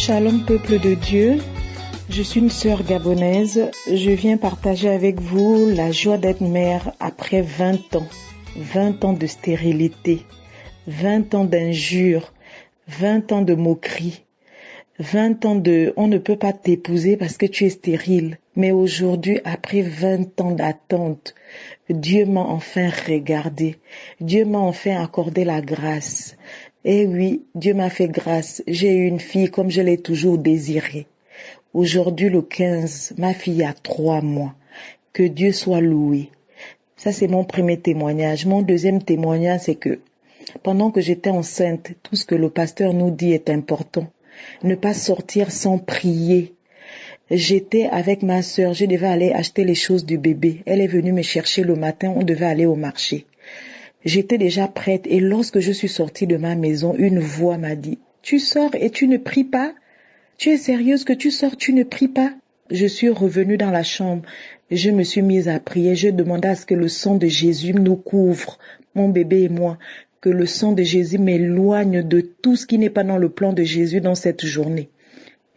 Shalom peuple de Dieu, je suis une sœur gabonaise, je viens partager avec vous la joie d'être mère après 20 ans de stérilité, 20 ans d'injures, 20 ans de moqueries, 20 ans de on ne peut pas t'épouser parce que tu es stérile. Mais aujourd'hui, après 20 ans d'attente, Dieu m'a enfin regardé, Dieu m'a enfin accordé la grâce. Eh oui, Dieu m'a fait grâce. J'ai eu une fille comme je l'ai toujours désirée. Aujourd'hui, le 15, ma fille a 3 mois. Que Dieu soit loué. Ça, c'est mon premier témoignage. Mon deuxième témoignage, c'est que pendant que j'étais enceinte, tout ce que le pasteur nous dit est important. Ne pas sortir sans prier. J'étais avec ma sœur, je devais aller acheter les choses du bébé. Elle est venue me chercher le matin, on devait aller au marché. J'étais déjà prête et lorsque je suis sortie de ma maison, une voix m'a dit « Tu sors et tu ne pries pas? Tu es sérieuse que tu sors, tu ne pries pas ?» Je suis revenue dans la chambre, je me suis mise à prier, je demandais à ce que le sang de Jésus nous couvre, mon bébé et moi, que le sang de Jésus m'éloigne de tout ce qui n'est pas dans le plan de Jésus dans cette journée.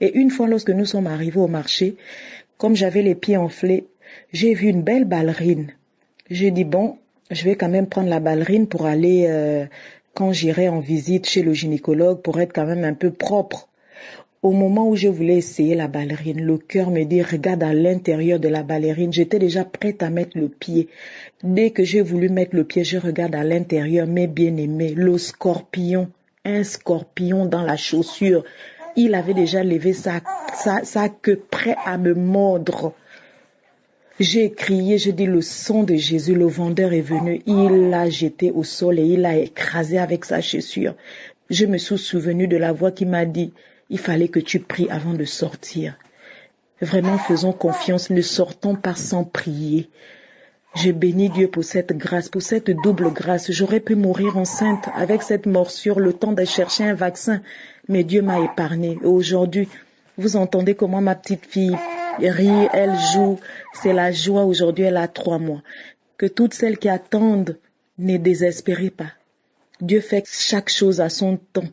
Et une fois lorsque nous sommes arrivés au marché, comme j'avais les pieds enflés, j'ai vu une belle ballerine. J'ai dit bon, je vais quand même prendre la ballerine pour aller, quand j'irai en visite chez le gynécologue, pour être quand même un peu propre. Au moment où je voulais essayer la ballerine, le cœur me dit regarde à l'intérieur de la ballerine. J'étais déjà prête à mettre le pied. Dès que j'ai voulu mettre le pied, je regarde à l'intérieur, mes bien-aimés, le scorpion, un scorpion dans la chaussure. Il avait déjà levé sa queue prêt à me mordre. J'ai crié, j'ai dit le sang de Jésus, le vendeur est venu, il l'a jeté au sol et il l'a écrasé avec sa chaussure. Je me suis souvenu de la voix qui m'a dit, il fallait que tu pries avant de sortir. Vraiment faisons confiance, ne sortons pas sans prier. Je bénis Dieu pour cette grâce, pour cette double grâce. J'aurais pu mourir enceinte avec cette morsure, le temps de chercher un vaccin, mais Dieu m'a épargné. Et aujourd'hui, vous entendez comment ma petite fille rit, elle joue, c'est la joie. Aujourd'hui, elle a 3 mois. Que toutes celles qui attendent, ne désespérez pas. Dieu fait chaque chose à son temps.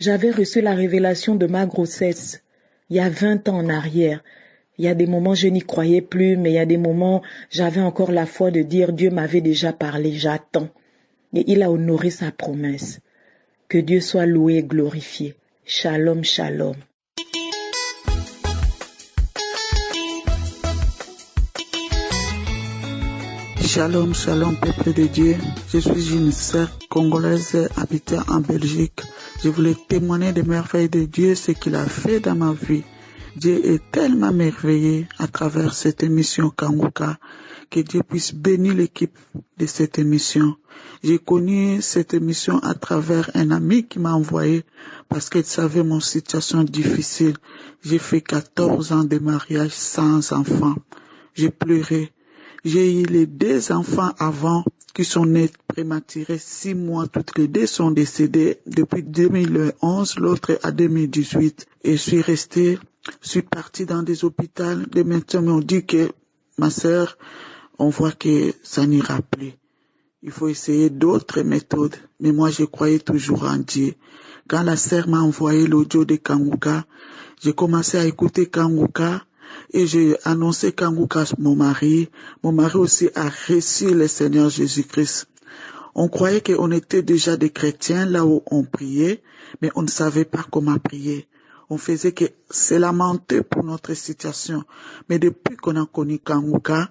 J'avais reçu la révélation de ma grossesse il y a 20 ans en arrière. Il y a des moments je n'y croyais plus, mais il y a des moments j'avais encore la foi de dire Dieu m'avait déjà parlé, j'attends. Et il a honoré sa promesse. Que Dieu soit loué et glorifié. Shalom, shalom. Shalom, shalom, peuple de Dieu. Je suis une sœur congolaise habitant en Belgique. Je voulais témoigner des merveilles de Dieu, ce qu'il a fait dans ma vie. Dieu est tellement merveilleux à travers cette émission Kanguka. Que Dieu puisse bénir l'équipe de cette émission. J'ai connu cette émission à travers un ami qui m'a envoyé parce qu'il savait mon situation difficile. J'ai fait 14 ans de mariage sans enfant. J'ai pleuré. J'ai eu les 2 enfants avant qui sont nés prématurés, 6 mois. Toutes les 2 sont décédées depuis 2011, l'autre à 2018. Et je suis partie dans des hôpitaux. Les médecins m'ont dit que ma sœur, on voit que ça n'ira plus. Il faut essayer d'autres méthodes. Mais moi, je croyais toujours en Dieu. Quand la sœur m'a envoyé l'audio de Kanguka, j'ai commencé à écouter Kanguka. Et j'ai annoncé Kanguka à mon mari. Mon mari aussi a reçu le Seigneur Jésus-Christ. On croyait qu'on était déjà des chrétiens là où on priait, mais on ne savait pas comment prier. On faisait que se lamenter pour notre situation. Mais depuis qu'on a connu Kanguka,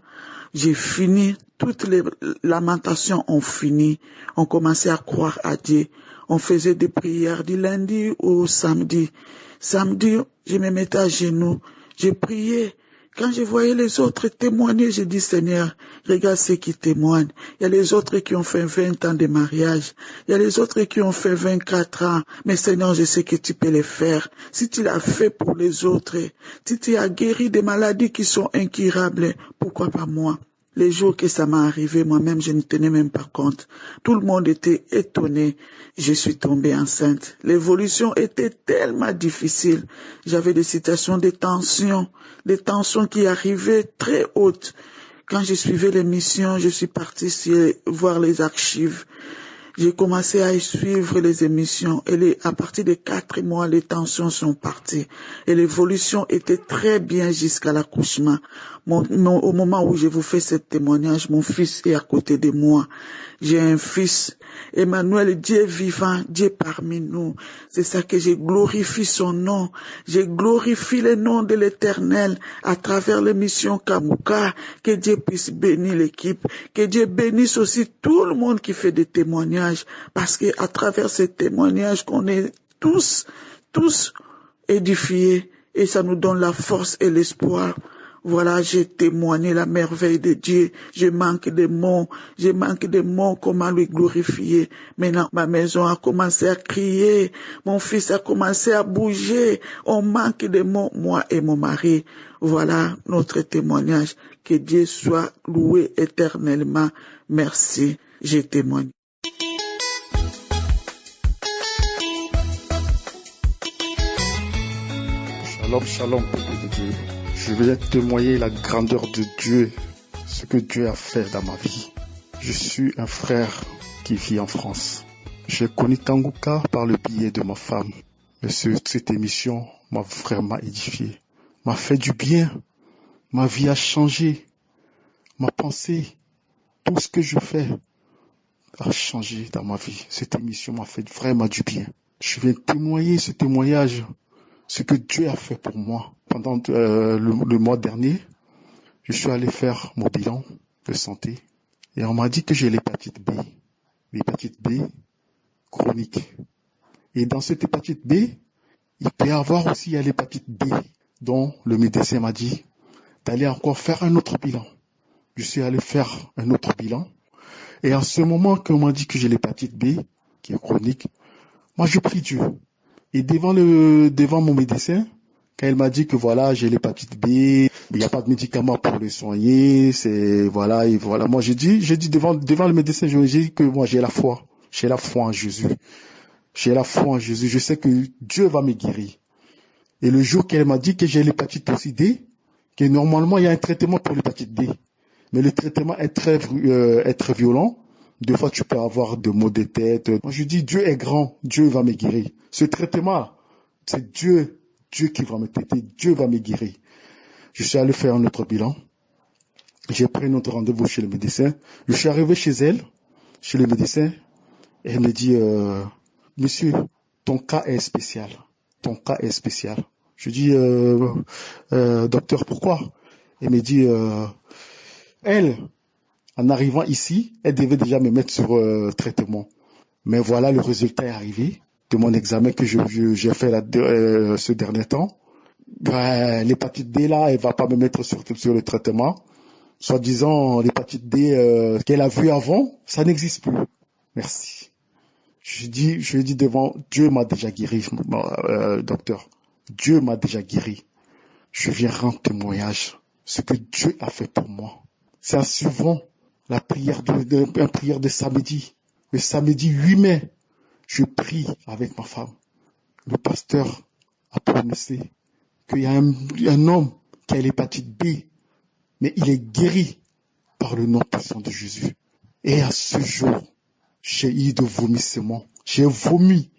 j'ai fini, toutes les lamentations ont fini. On commençait à croire à Dieu. On faisait des prières du lundi au samedi. Samedi, je me mettais à genoux. J'ai prié. Quand je voyais les autres témoigner, j'ai dit, Seigneur, regarde ceux qui témoignent. Il y a les autres qui ont fait 20 ans de mariage. Il y a les autres qui ont fait 24 ans. Mais Seigneur, je sais que tu peux les faire. Si tu l'as fait pour les autres, si tu as guéri des maladies qui sont incurables, pourquoi pas moi? Les jours que ça m'est arrivé, moi-même, je ne tenais même pas compte. Tout le monde était étonné. Je suis tombée enceinte. L'évolution était tellement difficile. J'avais des situations de tension, des tensions qui arrivaient très hautes. Quand je suivais l'émission, je suis partie voir les archives. J'ai commencé à y suivre les émissions et à partir de 4 mois, les tensions sont parties. Et l'évolution était très bien jusqu'à l'accouchement. Au moment où je vous fais ce témoignage, mon fils est à côté de moi. J'ai un fils, Emmanuel, Dieu vivant, Dieu parmi nous. C'est ça que je glorifie son nom. Je glorifie le nom de l'Éternel à travers l'émission Kamouka. Que Dieu puisse bénir l'équipe. Que Dieu bénisse aussi tout le monde qui fait des témoignages. Parce que à travers ces témoignages qu'on est tous édifiés. Et ça nous donne la force et l'espoir. Voilà, j'ai témoigné la merveille de Dieu. Je manque de mots, comment lui glorifier. Maintenant, ma maison a commencé à crier. Mon fils a commencé à bouger. On manque de mots, moi et mon mari. Voilà notre témoignage. Que Dieu soit loué éternellement. Merci. Je témoigne. Shalom, shalom, peuple de Dieu. Je vais témoigner la grandeur de Dieu, ce que Dieu a fait dans ma vie. Je suis un frère qui vit en France. J'ai connu Kanguka par le biais de ma femme. Mais cette émission m'a vraiment édifié, m'a fait du bien. Ma vie a changé. Ma pensée, tout ce que je fais a changé dans ma vie. Cette émission m'a fait vraiment du bien. Je viens témoigner ce témoignage, ce que Dieu a fait pour moi. Pendant le mois dernier, je suis allé faire mon bilan de santé et on m'a dit que j'ai l'hépatite B chronique. Et dans cette hépatite B, il peut y avoir aussi l'hépatite B, dont le médecin m'a dit d'aller encore faire un autre bilan. Je suis allé faire un autre bilan et en ce moment qu'on m'a dit que j'ai l'hépatite B, qui est chronique, moi je prie Dieu. Et devant mon médecin, quand il m'a dit que voilà, j'ai l'hépatite B, il n'y a pas de médicaments pour le soigner, voilà. Moi, j'ai dit devant le médecin, j'ai dit que moi, j'ai la foi en Jésus. J'ai la foi en Jésus. Je sais que Dieu va me guérir. Et le jour qu'elle m'a dit que j'ai l'hépatite aussi D, que normalement, il y a un traitement pour l'hépatite D. Mais le traitement est très violent. Des fois, tu peux avoir des maux de tête. Moi, je dis, Dieu est grand. Dieu va me guérir. Ce traitement, c'est Dieu qui va me traiter. Dieu va me guérir. Je suis allé faire un autre bilan. J'ai pris notre rendez-vous chez le médecin. Je suis arrivé chez le médecin. Et elle me dit, monsieur, ton cas est spécial. Je dis, docteur, pourquoi? Elle me dit, elle, en arrivant ici, elle devait déjà me mettre sur traitement. Mais voilà, le résultat est arrivé de mon examen que j'ai fait ce dernier temps. L'hépatite D, là, elle va pas me mettre sur le traitement. Soi-disant, l'hépatite D qu'elle a vue avant, ça n'existe plus. Merci. Je dis devant, Dieu m'a déjà guéri, docteur. Dieu m'a déjà guéri. Je viens rendre témoignage ce que Dieu a fait pour moi. C'est en suivant la prière de samedi. Le samedi 8 mai, je prie avec ma femme. Le pasteur a prononcé qu'il y a un homme qui a l'hépatite B, mais il est guéri par le nom puissant de Jésus. Et à ce jour, j'ai eu de vomissements. J'ai vomi.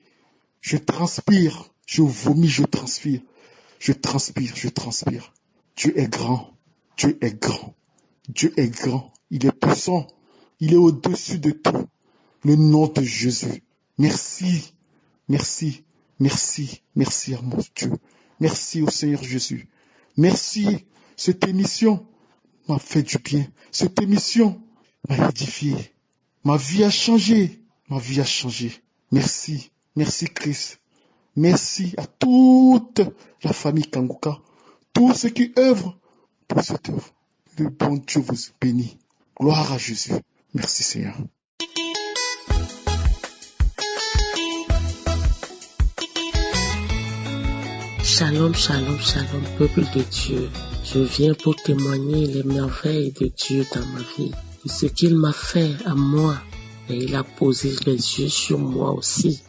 Je transpire. Je vomis, je transpire. Je transpire. Dieu est grand. Dieu est grand. Dieu est grand. Il est puissant. Il est au-dessus de tout. Le nom de Jésus. Merci. Merci. Merci. Merci à mon Dieu. Merci au Seigneur Jésus. Merci. Cette émission m'a fait du bien. Cette émission m'a édifié. Ma vie a changé. Ma vie a changé. Merci. Merci Christ. Merci à toute la famille Kanguka. Tous ceux qui œuvrent pour cette œuvre. Le bon Dieu vous bénit. Gloire à Jésus. Merci Seigneur. Shalom, shalom, shalom, peuple de Dieu. Je viens pour témoigner les merveilles de Dieu dans ma vie. De ce qu'il m'a fait à moi. Et il a posé les yeux sur moi aussi.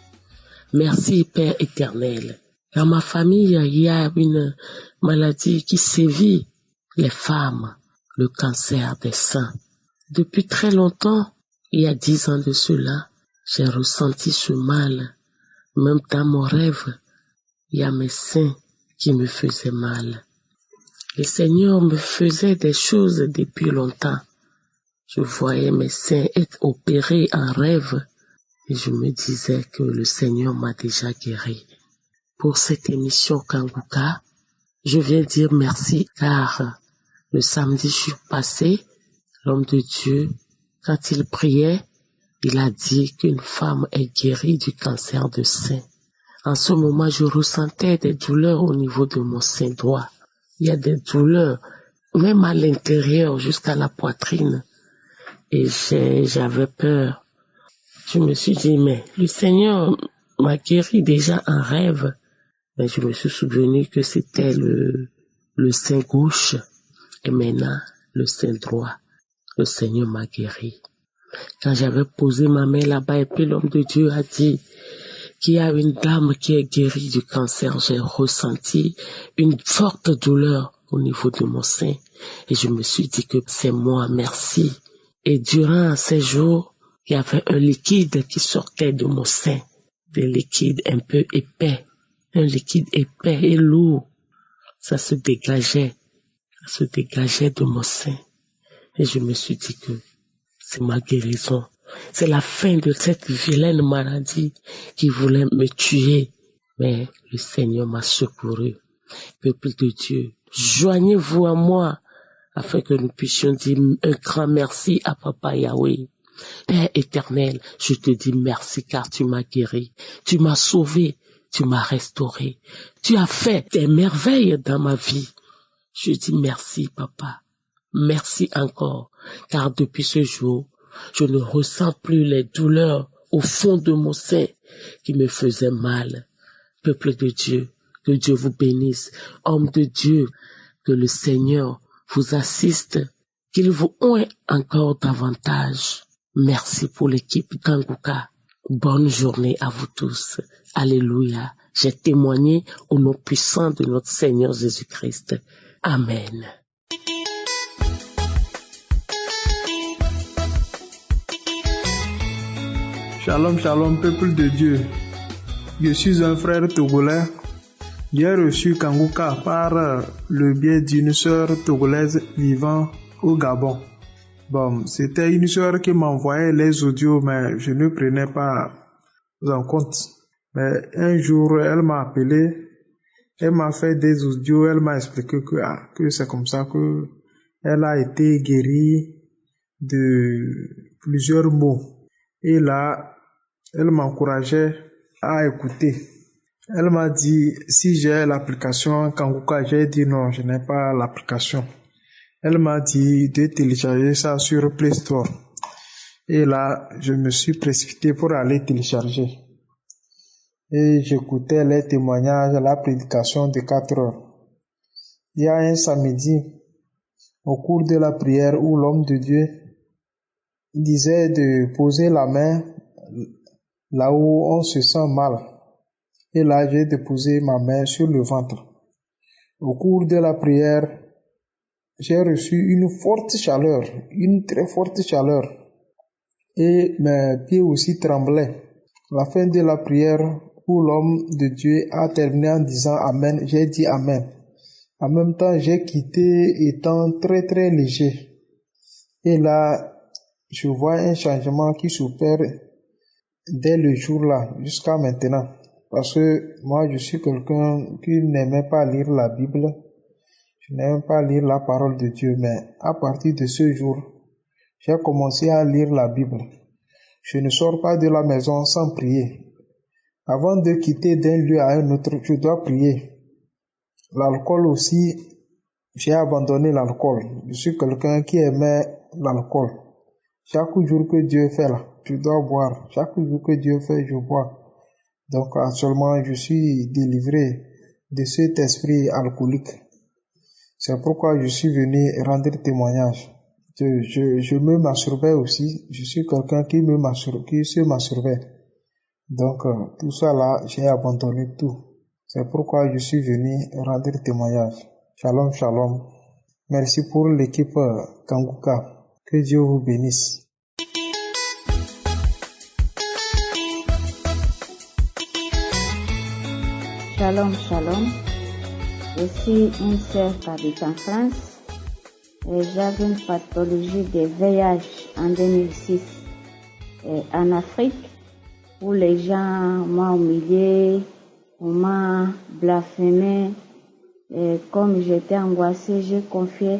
Merci Père éternel. Dans ma famille, il y a une maladie qui sévit les femmes, le cancer des seins. Depuis très longtemps, il y a 10 ans de cela, J'ai ressenti ce mal. Même dans mon rêve, il y a mes seins qui me faisaient mal. Le Seigneur me faisait des choses depuis longtemps. Je voyais mes seins être opérés en rêve et je me disais que le Seigneur m'a déjà guéri. Pour cette émission Kanguka, je viens dire merci car le samedi passé, l'homme de Dieu, quand il priait, il a dit qu'une femme est guérie du cancer de sein. En ce moment, je ressentais des douleurs au niveau de mon sein droit. Il y a des douleurs, même à l'intérieur, jusqu'à la poitrine. Et j'avais peur. Je me suis dit, mais le Seigneur m'a guéri déjà en rêve. Mais je me suis souvenu que c'était le sein gauche et maintenant le sein droit. Le Seigneur m'a guéri. Quand j'avais posé ma main là-bas et puis l'homme de Dieu a dit qu'il y a une dame qui est guérie du cancer, j'ai ressenti une forte douleur au niveau de mon sein et je me suis dit que c'est moi, merci. Et durant ces jours, il y avait un liquide qui sortait de mon sein, des liquides un peu épais, un liquide épais et lourd. Ça se dégageait de mon sein. Et je me suis dit que c'est ma guérison. C'est la fin de cette vilaine maladie qui voulait me tuer. Mais le Seigneur m'a secouru. Peuple de Dieu, joignez-vous à moi afin que nous puissions dire un grand merci à Papa Yahweh. Père éternel, je te dis merci car tu m'as guéri, tu m'as sauvé, tu m'as restauré. Tu as fait des merveilles dans ma vie. Je dis merci Papa. Merci encore, car depuis ce jour, je ne ressens plus les douleurs au fond de mon sein qui me faisaient mal. Peuple de Dieu, que Dieu vous bénisse. Homme de Dieu, que le Seigneur vous assiste, qu'il vous oint encore davantage. Merci pour l'équipe Kanguka. Bonne journée à vous tous. Alléluia. J'ai témoigné au nom puissant de notre Seigneur Jésus-Christ. Amen. Shalom, shalom, peuple de Dieu. Je suis un frère togolais. J'ai reçu Kanguka par le biais d'une sœur togolaise vivant au Gabon. Bon, c'était une sœur qui m'envoyait les audios, mais je ne prenais pas en compte. Mais un jour, elle m'a appelé, elle m'a fait des audios, elle m'a expliqué que c'est comme ça que elle a été guérie de plusieurs maux. Et là, elle m'encourageait à écouter. Elle m'a dit, si j'ai l'application Kanguka, j'ai dit non, je n'ai pas l'application. Elle m'a dit de télécharger ça sur Play Store. Et là, je me suis précipité pour aller télécharger. Et j'écoutais les témoignages, la prédication de 4 heures. Il y a un samedi, au cours de la prière, où l'homme de Dieu disait de poser la main là où on se sent mal. Et là, j'ai déposé ma main sur le ventre. Au cours de la prière, j'ai reçu une forte chaleur, une très forte chaleur. Et mes pieds aussi tremblaient. À la fin de la prière, où l'homme de Dieu a terminé en disant Amen, j'ai dit Amen. En même temps, j'ai quitté étant très très léger. Et là, je vois un changement qui s'opère dès le jour-là jusqu'à maintenant. Parce que moi, je suis quelqu'un qui n'aimait pas lire la Bible. Je n'aime pas lire la parole de Dieu. Mais à partir de ce jour, j'ai commencé à lire la Bible. Je ne sors pas de la maison sans prier. Avant de quitter d'un lieu à un autre, je dois prier. L'alcool aussi, j'ai abandonné l'alcool. Je suis quelqu'un qui aimait l'alcool. Chaque jour que Dieu fait là, je dois boire. Chaque jour que Dieu fait, je bois. Donc actuellement, je suis délivré de cet esprit alcoolique. C'est pourquoi je suis venu rendre témoignage. Je me masturbais aussi. Je suis quelqu'un qui se masturbait. Donc tout ça là, j'ai abandonné tout. C'est pourquoi je suis venu rendre témoignage. Shalom, shalom. Merci pour l'équipe Kanguka. Que Dieu vous bénisse. Shalom, shalom. Je suis une sœur qui habite en France et j'avais une pathologie de VIH en 2006 en Afrique où les gens m'ont humilié, m'ont blasphémé. Et comme j'étais angoissée, j'ai confié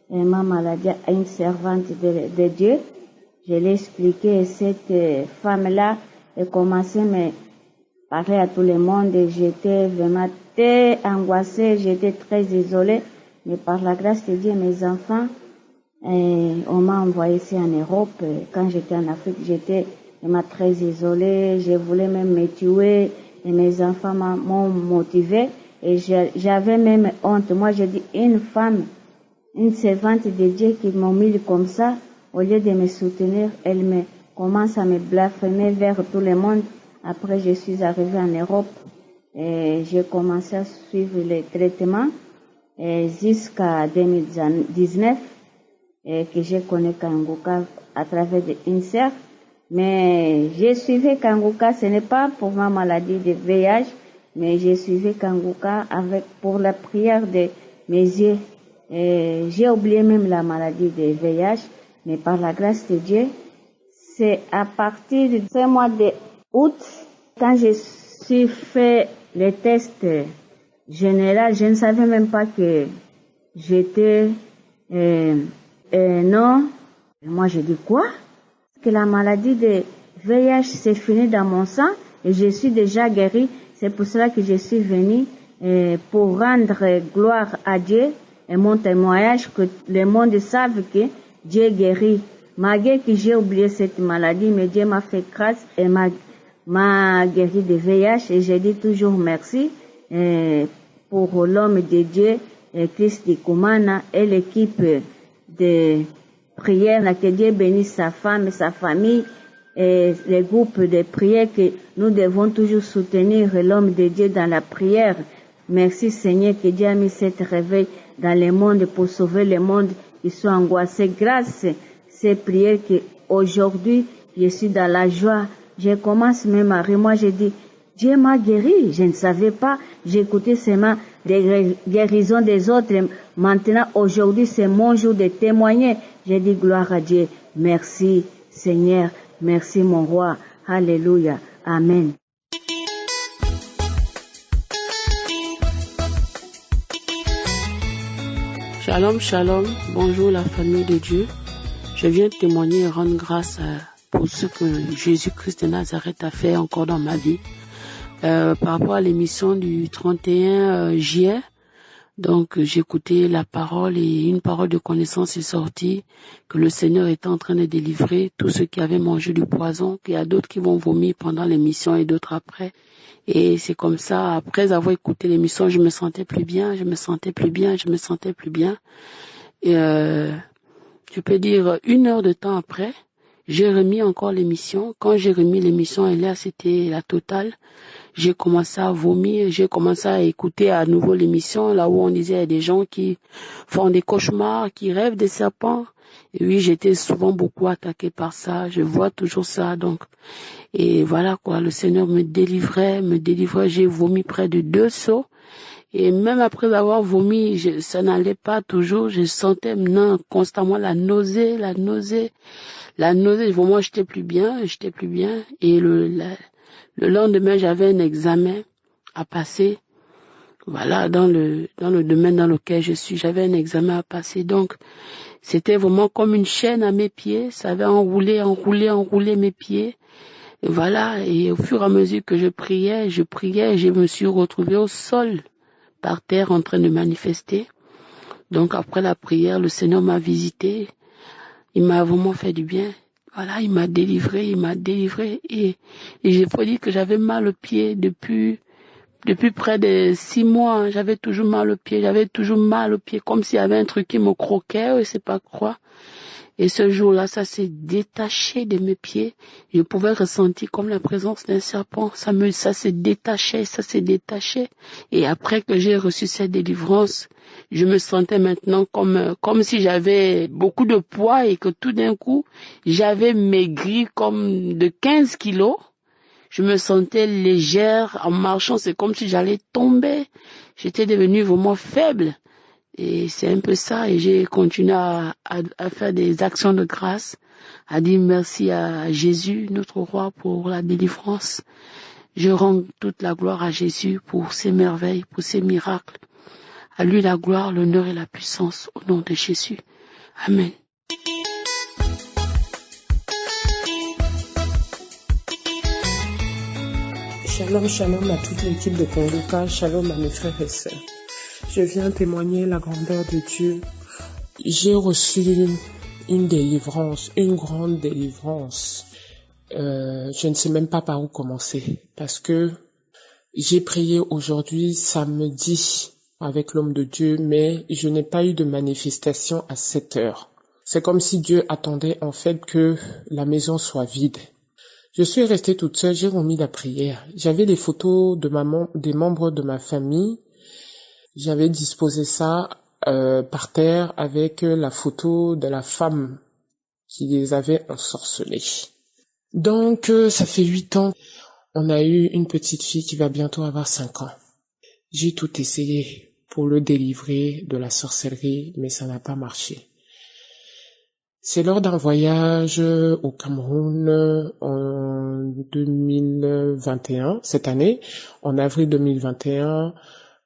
ma maladie à une servante de Dieu. Je l'ai expliqué et cette femme-là a commencé à me parler à tout le monde et j'étais vraiment très angoissée, j'étais très isolée. Mais par la grâce de Dieu, mes enfants, on m'a envoyé ici en Europe. Quand j'étais en Afrique, j'étais vraiment très isolée, je voulais même me tuer et mes enfants m'ont motivée et j'avais même honte. Moi, je dis une femme, une servante de Dieu qui m'humilie comme ça, au lieu de me soutenir, elle me commence à me blasphémer vers tout le monde. Après, je suis arrivée en Europe et j'ai commencé à suivre les traitements jusqu'à 2019 et que j'ai connu Kanguka à travers une sœur. Mais j'ai suivi Kanguka, ce n'est pas pour ma maladie de VIH, mais j'ai suivi Kanguka pour la prière de mes yeux. Et j'ai oublié même la maladie de VIH, mais par la grâce de Dieu, c'est à partir de ce mois d'août, quand j'ai fait les tests généraux, je ne savais même pas que j'étais non. Moi, je dis quoi? Que la maladie de VIH s'est finie dans mon sang et je suis déjà guérie. C'est pour cela que je suis venue pour rendre gloire à Dieu et mon témoignage que le monde savent que Dieu guérit. Malgré que j'ai oublié cette maladie, mais Dieu m'a fait grâce et m'a guéri de VIH et je dis toujours merci pour l'homme de Dieu, Christ Kumana et l'équipe de prière, que Dieu bénisse sa femme et sa famille et les groupes de prière que nous devons toujours soutenir l'homme de Dieu dans la prière. Merci Seigneur que Dieu a mis cette réveil dans le monde pour sauver le monde qui soit angoissé. Grâce à ces prières qu'aujourd'hui je suis dans la joie. Je commence même à rire. Moi je dis, Dieu m'a guéri. Je ne savais pas. J'écoutais seulement les guérisons des autres. Maintenant, aujourd'hui, c'est mon jour de témoigner. J'ai dit gloire à Dieu. Merci Seigneur. Merci mon roi. Alléluia. Amen. Shalom, shalom. Bonjour la famille de Dieu. Je viens témoigner et rendre grâce pour ce que Jésus-Christ de Nazareth a fait encore dans ma vie. Par rapport à l'émission du 31 juillet, donc j'ai écouté la parole et une parole de connaissance est sortie, que le Seigneur est en train de délivrer tous ceux qui avaient mangé du poison, qu'il y a d'autres qui vont vomir pendant l'émission et d'autres après. Et c'est comme ça, après avoir écouté l'émission, je me sentais plus bien. Et je peux dire 1 heure de temps après, j'ai remis encore l'émission. Quand j'ai remis l'émission, et là c'était la totale. J'ai commencé à vomir, j'ai commencé à écouter à nouveau l'émission, là où on disait il y a des gens qui font des cauchemars, qui rêvent des serpents. Et oui, j'étais souvent beaucoup attaquée par ça, je vois toujours ça, donc. Et voilà quoi, le Seigneur me délivrait, j'ai vomi près de 2 seaux. Et même après avoir vomi, ça n'allait pas toujours, je sentais maintenant constamment la nausée. Vraiment, j'étais plus bien. Et le lendemain, j'avais un examen à passer. Voilà, dans le domaine dans lequel je suis, j'avais un examen à passer. Donc, c'était vraiment comme une chaîne à mes pieds. Ça avait enroulé mes pieds. Et voilà, et au fur et à mesure que je priais, je me suis retrouvée au sol, par terre, en train de manifester. Donc, après la prière, le Seigneur m'a visité. Il m'a vraiment fait du bien. Voilà, il m'a délivré. Et j'ai faut dire que j'avais mal au pied depuis près de 6 mois. J'avais toujours mal au pied, comme s'il y avait un truc qui me croquait, je sais pas quoi. Et ce jour-là, ça s'est détaché de mes pieds. Je pouvais ressentir comme la présence d'un serpent. Ça s'est détaché. Et après que j'ai reçu cette délivrance, je me sentais maintenant comme si j'avais beaucoup de poids et que tout d'un coup, j'avais maigri comme de 15 kilos. Je me sentais légère en marchant, c'est comme si j'allais tomber. J'étais devenue vraiment faible. Et c'est un peu ça, et j'ai continué à faire des actions de grâce, à dire merci à Jésus, notre roi, pour la délivrance. Je rends toute la gloire à Jésus pour ses merveilles, pour ses miracles. À lui la gloire, l'honneur et la puissance au nom de Jésus. Amen. Shalom, shalom à toute l'équipe de Congoka, shalom à mes frères et sœurs. Je viens témoigner la grandeur de Dieu. J'ai reçu une délivrance, une grande délivrance. Je ne sais même pas par où commencer parce que j'ai prié aujourd'hui samedi avec l'homme de Dieu, mais je n'ai pas eu de manifestation à 7 heures. C'est comme si Dieu attendait en fait que la maison soit vide. Je suis restée toute seule, j'ai remis la prière. J'avais les photos des membres de ma famille. J'avais disposé ça par terre avec la photo de la femme qui les avait ensorcelés. Donc, ça fait 8 ans. On a eu une petite fille qui va bientôt avoir 5 ans. J'ai tout essayé pour le délivrer de la sorcellerie, mais ça n'a pas marché. C'est lors d'un voyage au Cameroun en 2021, cette année, en avril 2021,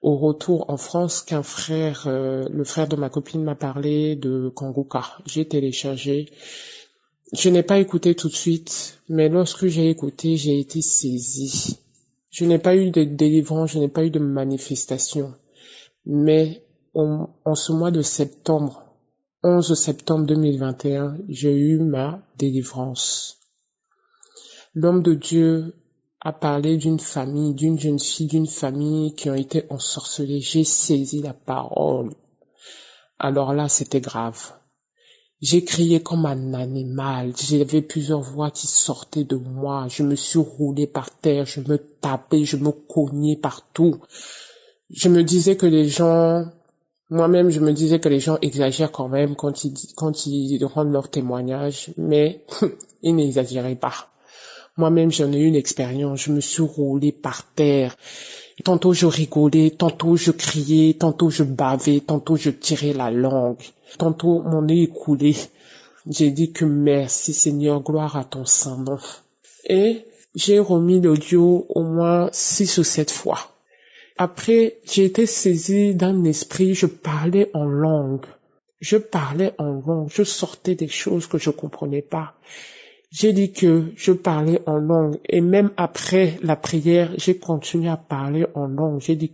au retour en France, qu'un frère, le frère de ma copine m'a parlé de Congoka. J'ai téléchargé. Je n'ai pas écouté tout de suite, mais lorsque j'ai écouté, j'ai été saisie. Je n'ai pas eu de délivrance, je n'ai pas eu de manifestation. Mais en ce mois de septembre, 11 septembre 2021, j'ai eu ma délivrance. L'homme de Dieu a parlé d'une famille, d'une jeune fille, d'une famille qui ont été ensorcelées. J'ai saisi la parole. Alors là, c'était grave. J'ai crié comme un animal. J'avais plusieurs voix qui sortaient de moi. Je me suis roulée par terre, je me tapais, je me cognais partout. Je me disais que les gens... Moi-même, je me disais que les gens exagèrent quand même quand ils rendent leur témoignage, mais ils n'exagéraient pas. Moi-même, j'en ai eu une expérience. Je me suis roulée par terre. Tantôt je rigolais, tantôt je criais, tantôt je bavais, tantôt je tirais la langue. Tantôt mon nez coulait. J'ai dit que merci Seigneur, gloire à ton saint nom. Et j'ai remis l'audio au moins 6 ou 7 fois. Après, j'ai été saisie d'un esprit, je parlais en langue. Je sortais des choses que je comprenais pas. J'ai dit que je parlais en langue et même après la prière, j'ai continué à parler en langue. J'ai dit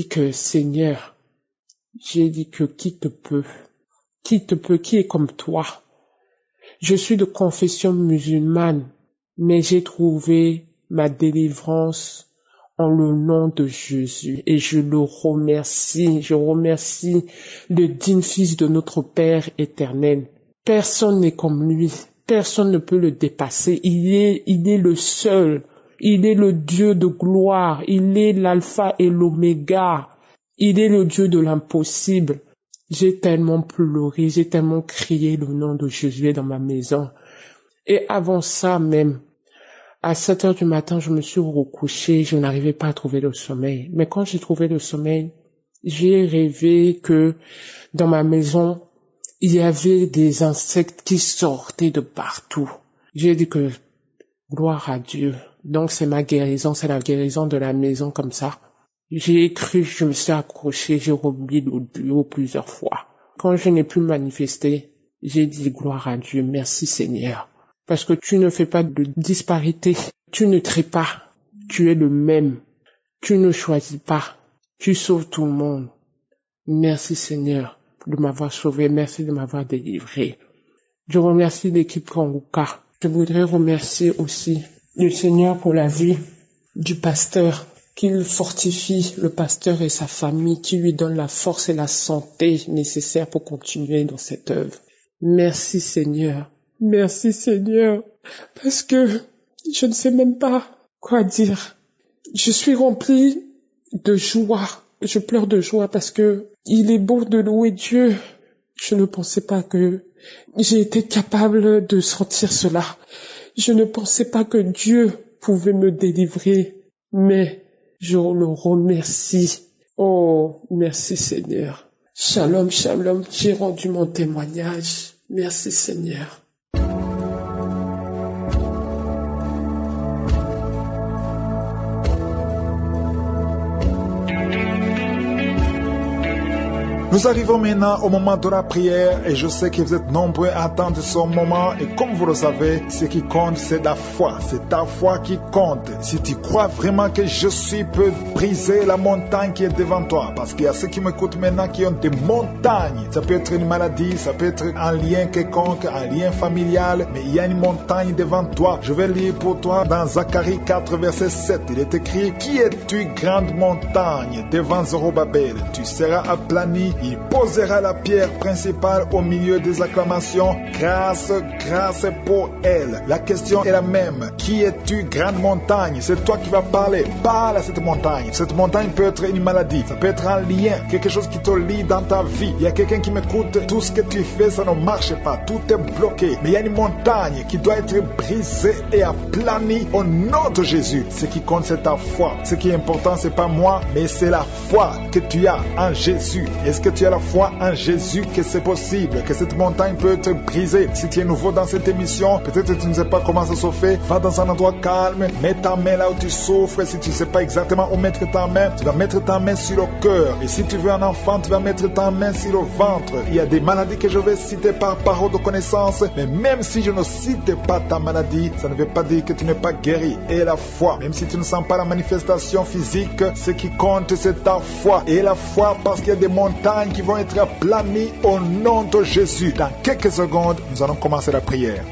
que Seigneur, j'ai dit que qui te peut, qui est comme toi. Je suis de confession musulmane, mais j'ai trouvé ma délivrance en le nom de Jésus et je le remercie. Je remercie le digne Fils de notre Père éternel. Personne n'est comme lui. Personne ne peut le dépasser. Il est le seul. Il est le Dieu de gloire. Il est l'alpha et l'oméga. Il est le Dieu de l'impossible. J'ai tellement pleuré, j'ai tellement crié le nom de Jésus dans ma maison. Et avant ça même, à 7 heures du matin, je me suis recouchée, je n'arrivais pas à trouver le sommeil. Mais quand j'ai trouvé le sommeil, j'ai rêvé que dans ma maison, il y avait des insectes qui sortaient de partout. J'ai dit que gloire à Dieu. Donc c'est ma guérison, c'est la guérison de la maison comme ça. J'ai cru, je me suis accrochée, j'ai remis l'audio plusieurs fois. Quand je n'ai plus manifesté, j'ai dit gloire à Dieu, merci Seigneur. Parce que tu ne fais pas de disparité, tu ne traites pas, tu es le même, tu ne choisis pas, tu sauves tout le monde. Merci Seigneur de m'avoir sauvé, merci de m'avoir délivré. Je remercie l'équipe Congoka. Je voudrais remercier aussi le Seigneur pour la vie du pasteur, qu'il fortifie le pasteur et sa famille, qui lui donne la force et la santé nécessaires pour continuer dans cette œuvre. Merci Seigneur. Merci Seigneur, parce que je ne sais même pas quoi dire. Je suis remplie de joie. Je pleure de joie parce que il est beau de louer Dieu. Je ne pensais pas que j'ai été capable de sentir cela. Je ne pensais pas que Dieu pouvait me délivrer, mais je le remercie. Oh, merci Seigneur. Shalom, shalom, j'ai rendu mon témoignage. Merci Seigneur. Nous arrivons maintenant au moment de la prière et je sais que vous êtes nombreux à attendre ce moment et comme vous le savez, ce qui compte c'est la foi, c'est ta foi qui compte. Si tu crois vraiment que Jésus peut briser la montagne qui est devant toi, parce qu'il y a ceux qui m'écoutent maintenant qui ont des montagnes, ça peut être une maladie, ça peut être un lien quelconque, un lien familial, mais il y a une montagne devant toi. Je vais lire pour toi dans Zacharie 4 verset 7, il est écrit: Qui es-tu grande montagne devant Zorobabel? Tu seras aplani. Il posera la pierre principale au milieu des acclamations. Grâce, grâce pour elle. La question est la même. Qui es-tu, grande montagne? C'est toi qui vas parler. Parle à cette montagne. Cette montagne peut être une maladie. Ça peut être un lien. Quelque chose qui te lie dans ta vie. Il y a quelqu'un qui m'écoute. Tout ce que tu fais, ça ne marche pas. Tout est bloqué. Mais il y a une montagne qui doit être brisée et aplanie au nom de Jésus. Ce qui compte, c'est ta foi. Ce qui est important, c'est pas moi, mais c'est la foi que tu as en Jésus. Est-ce que tu as la foi en Jésus que c'est possible, que cette montagne peut être brisée? Si tu es nouveau dans cette émission, peut-être que tu ne sais pas comment ça se fait, va dans un endroit calme, mets ta main là où tu souffres. Si tu ne sais pas exactement où mettre ta main, tu vas mettre ta main sur le cœur. Et si tu veux un enfant, tu vas mettre ta main sur le ventre. Il y a des maladies que je vais citer par parole de connaissance, mais même si je ne cite pas ta maladie, ça ne veut pas dire que tu n'es pas guéri. Et la foi, même si tu ne sens pas la manifestation physique, ce qui compte c'est ta foi. Et la foi, parce qu'il y a des montagnes qui vont être aplanies au nom de Jésus. Dans quelques secondes, nous allons commencer la prière.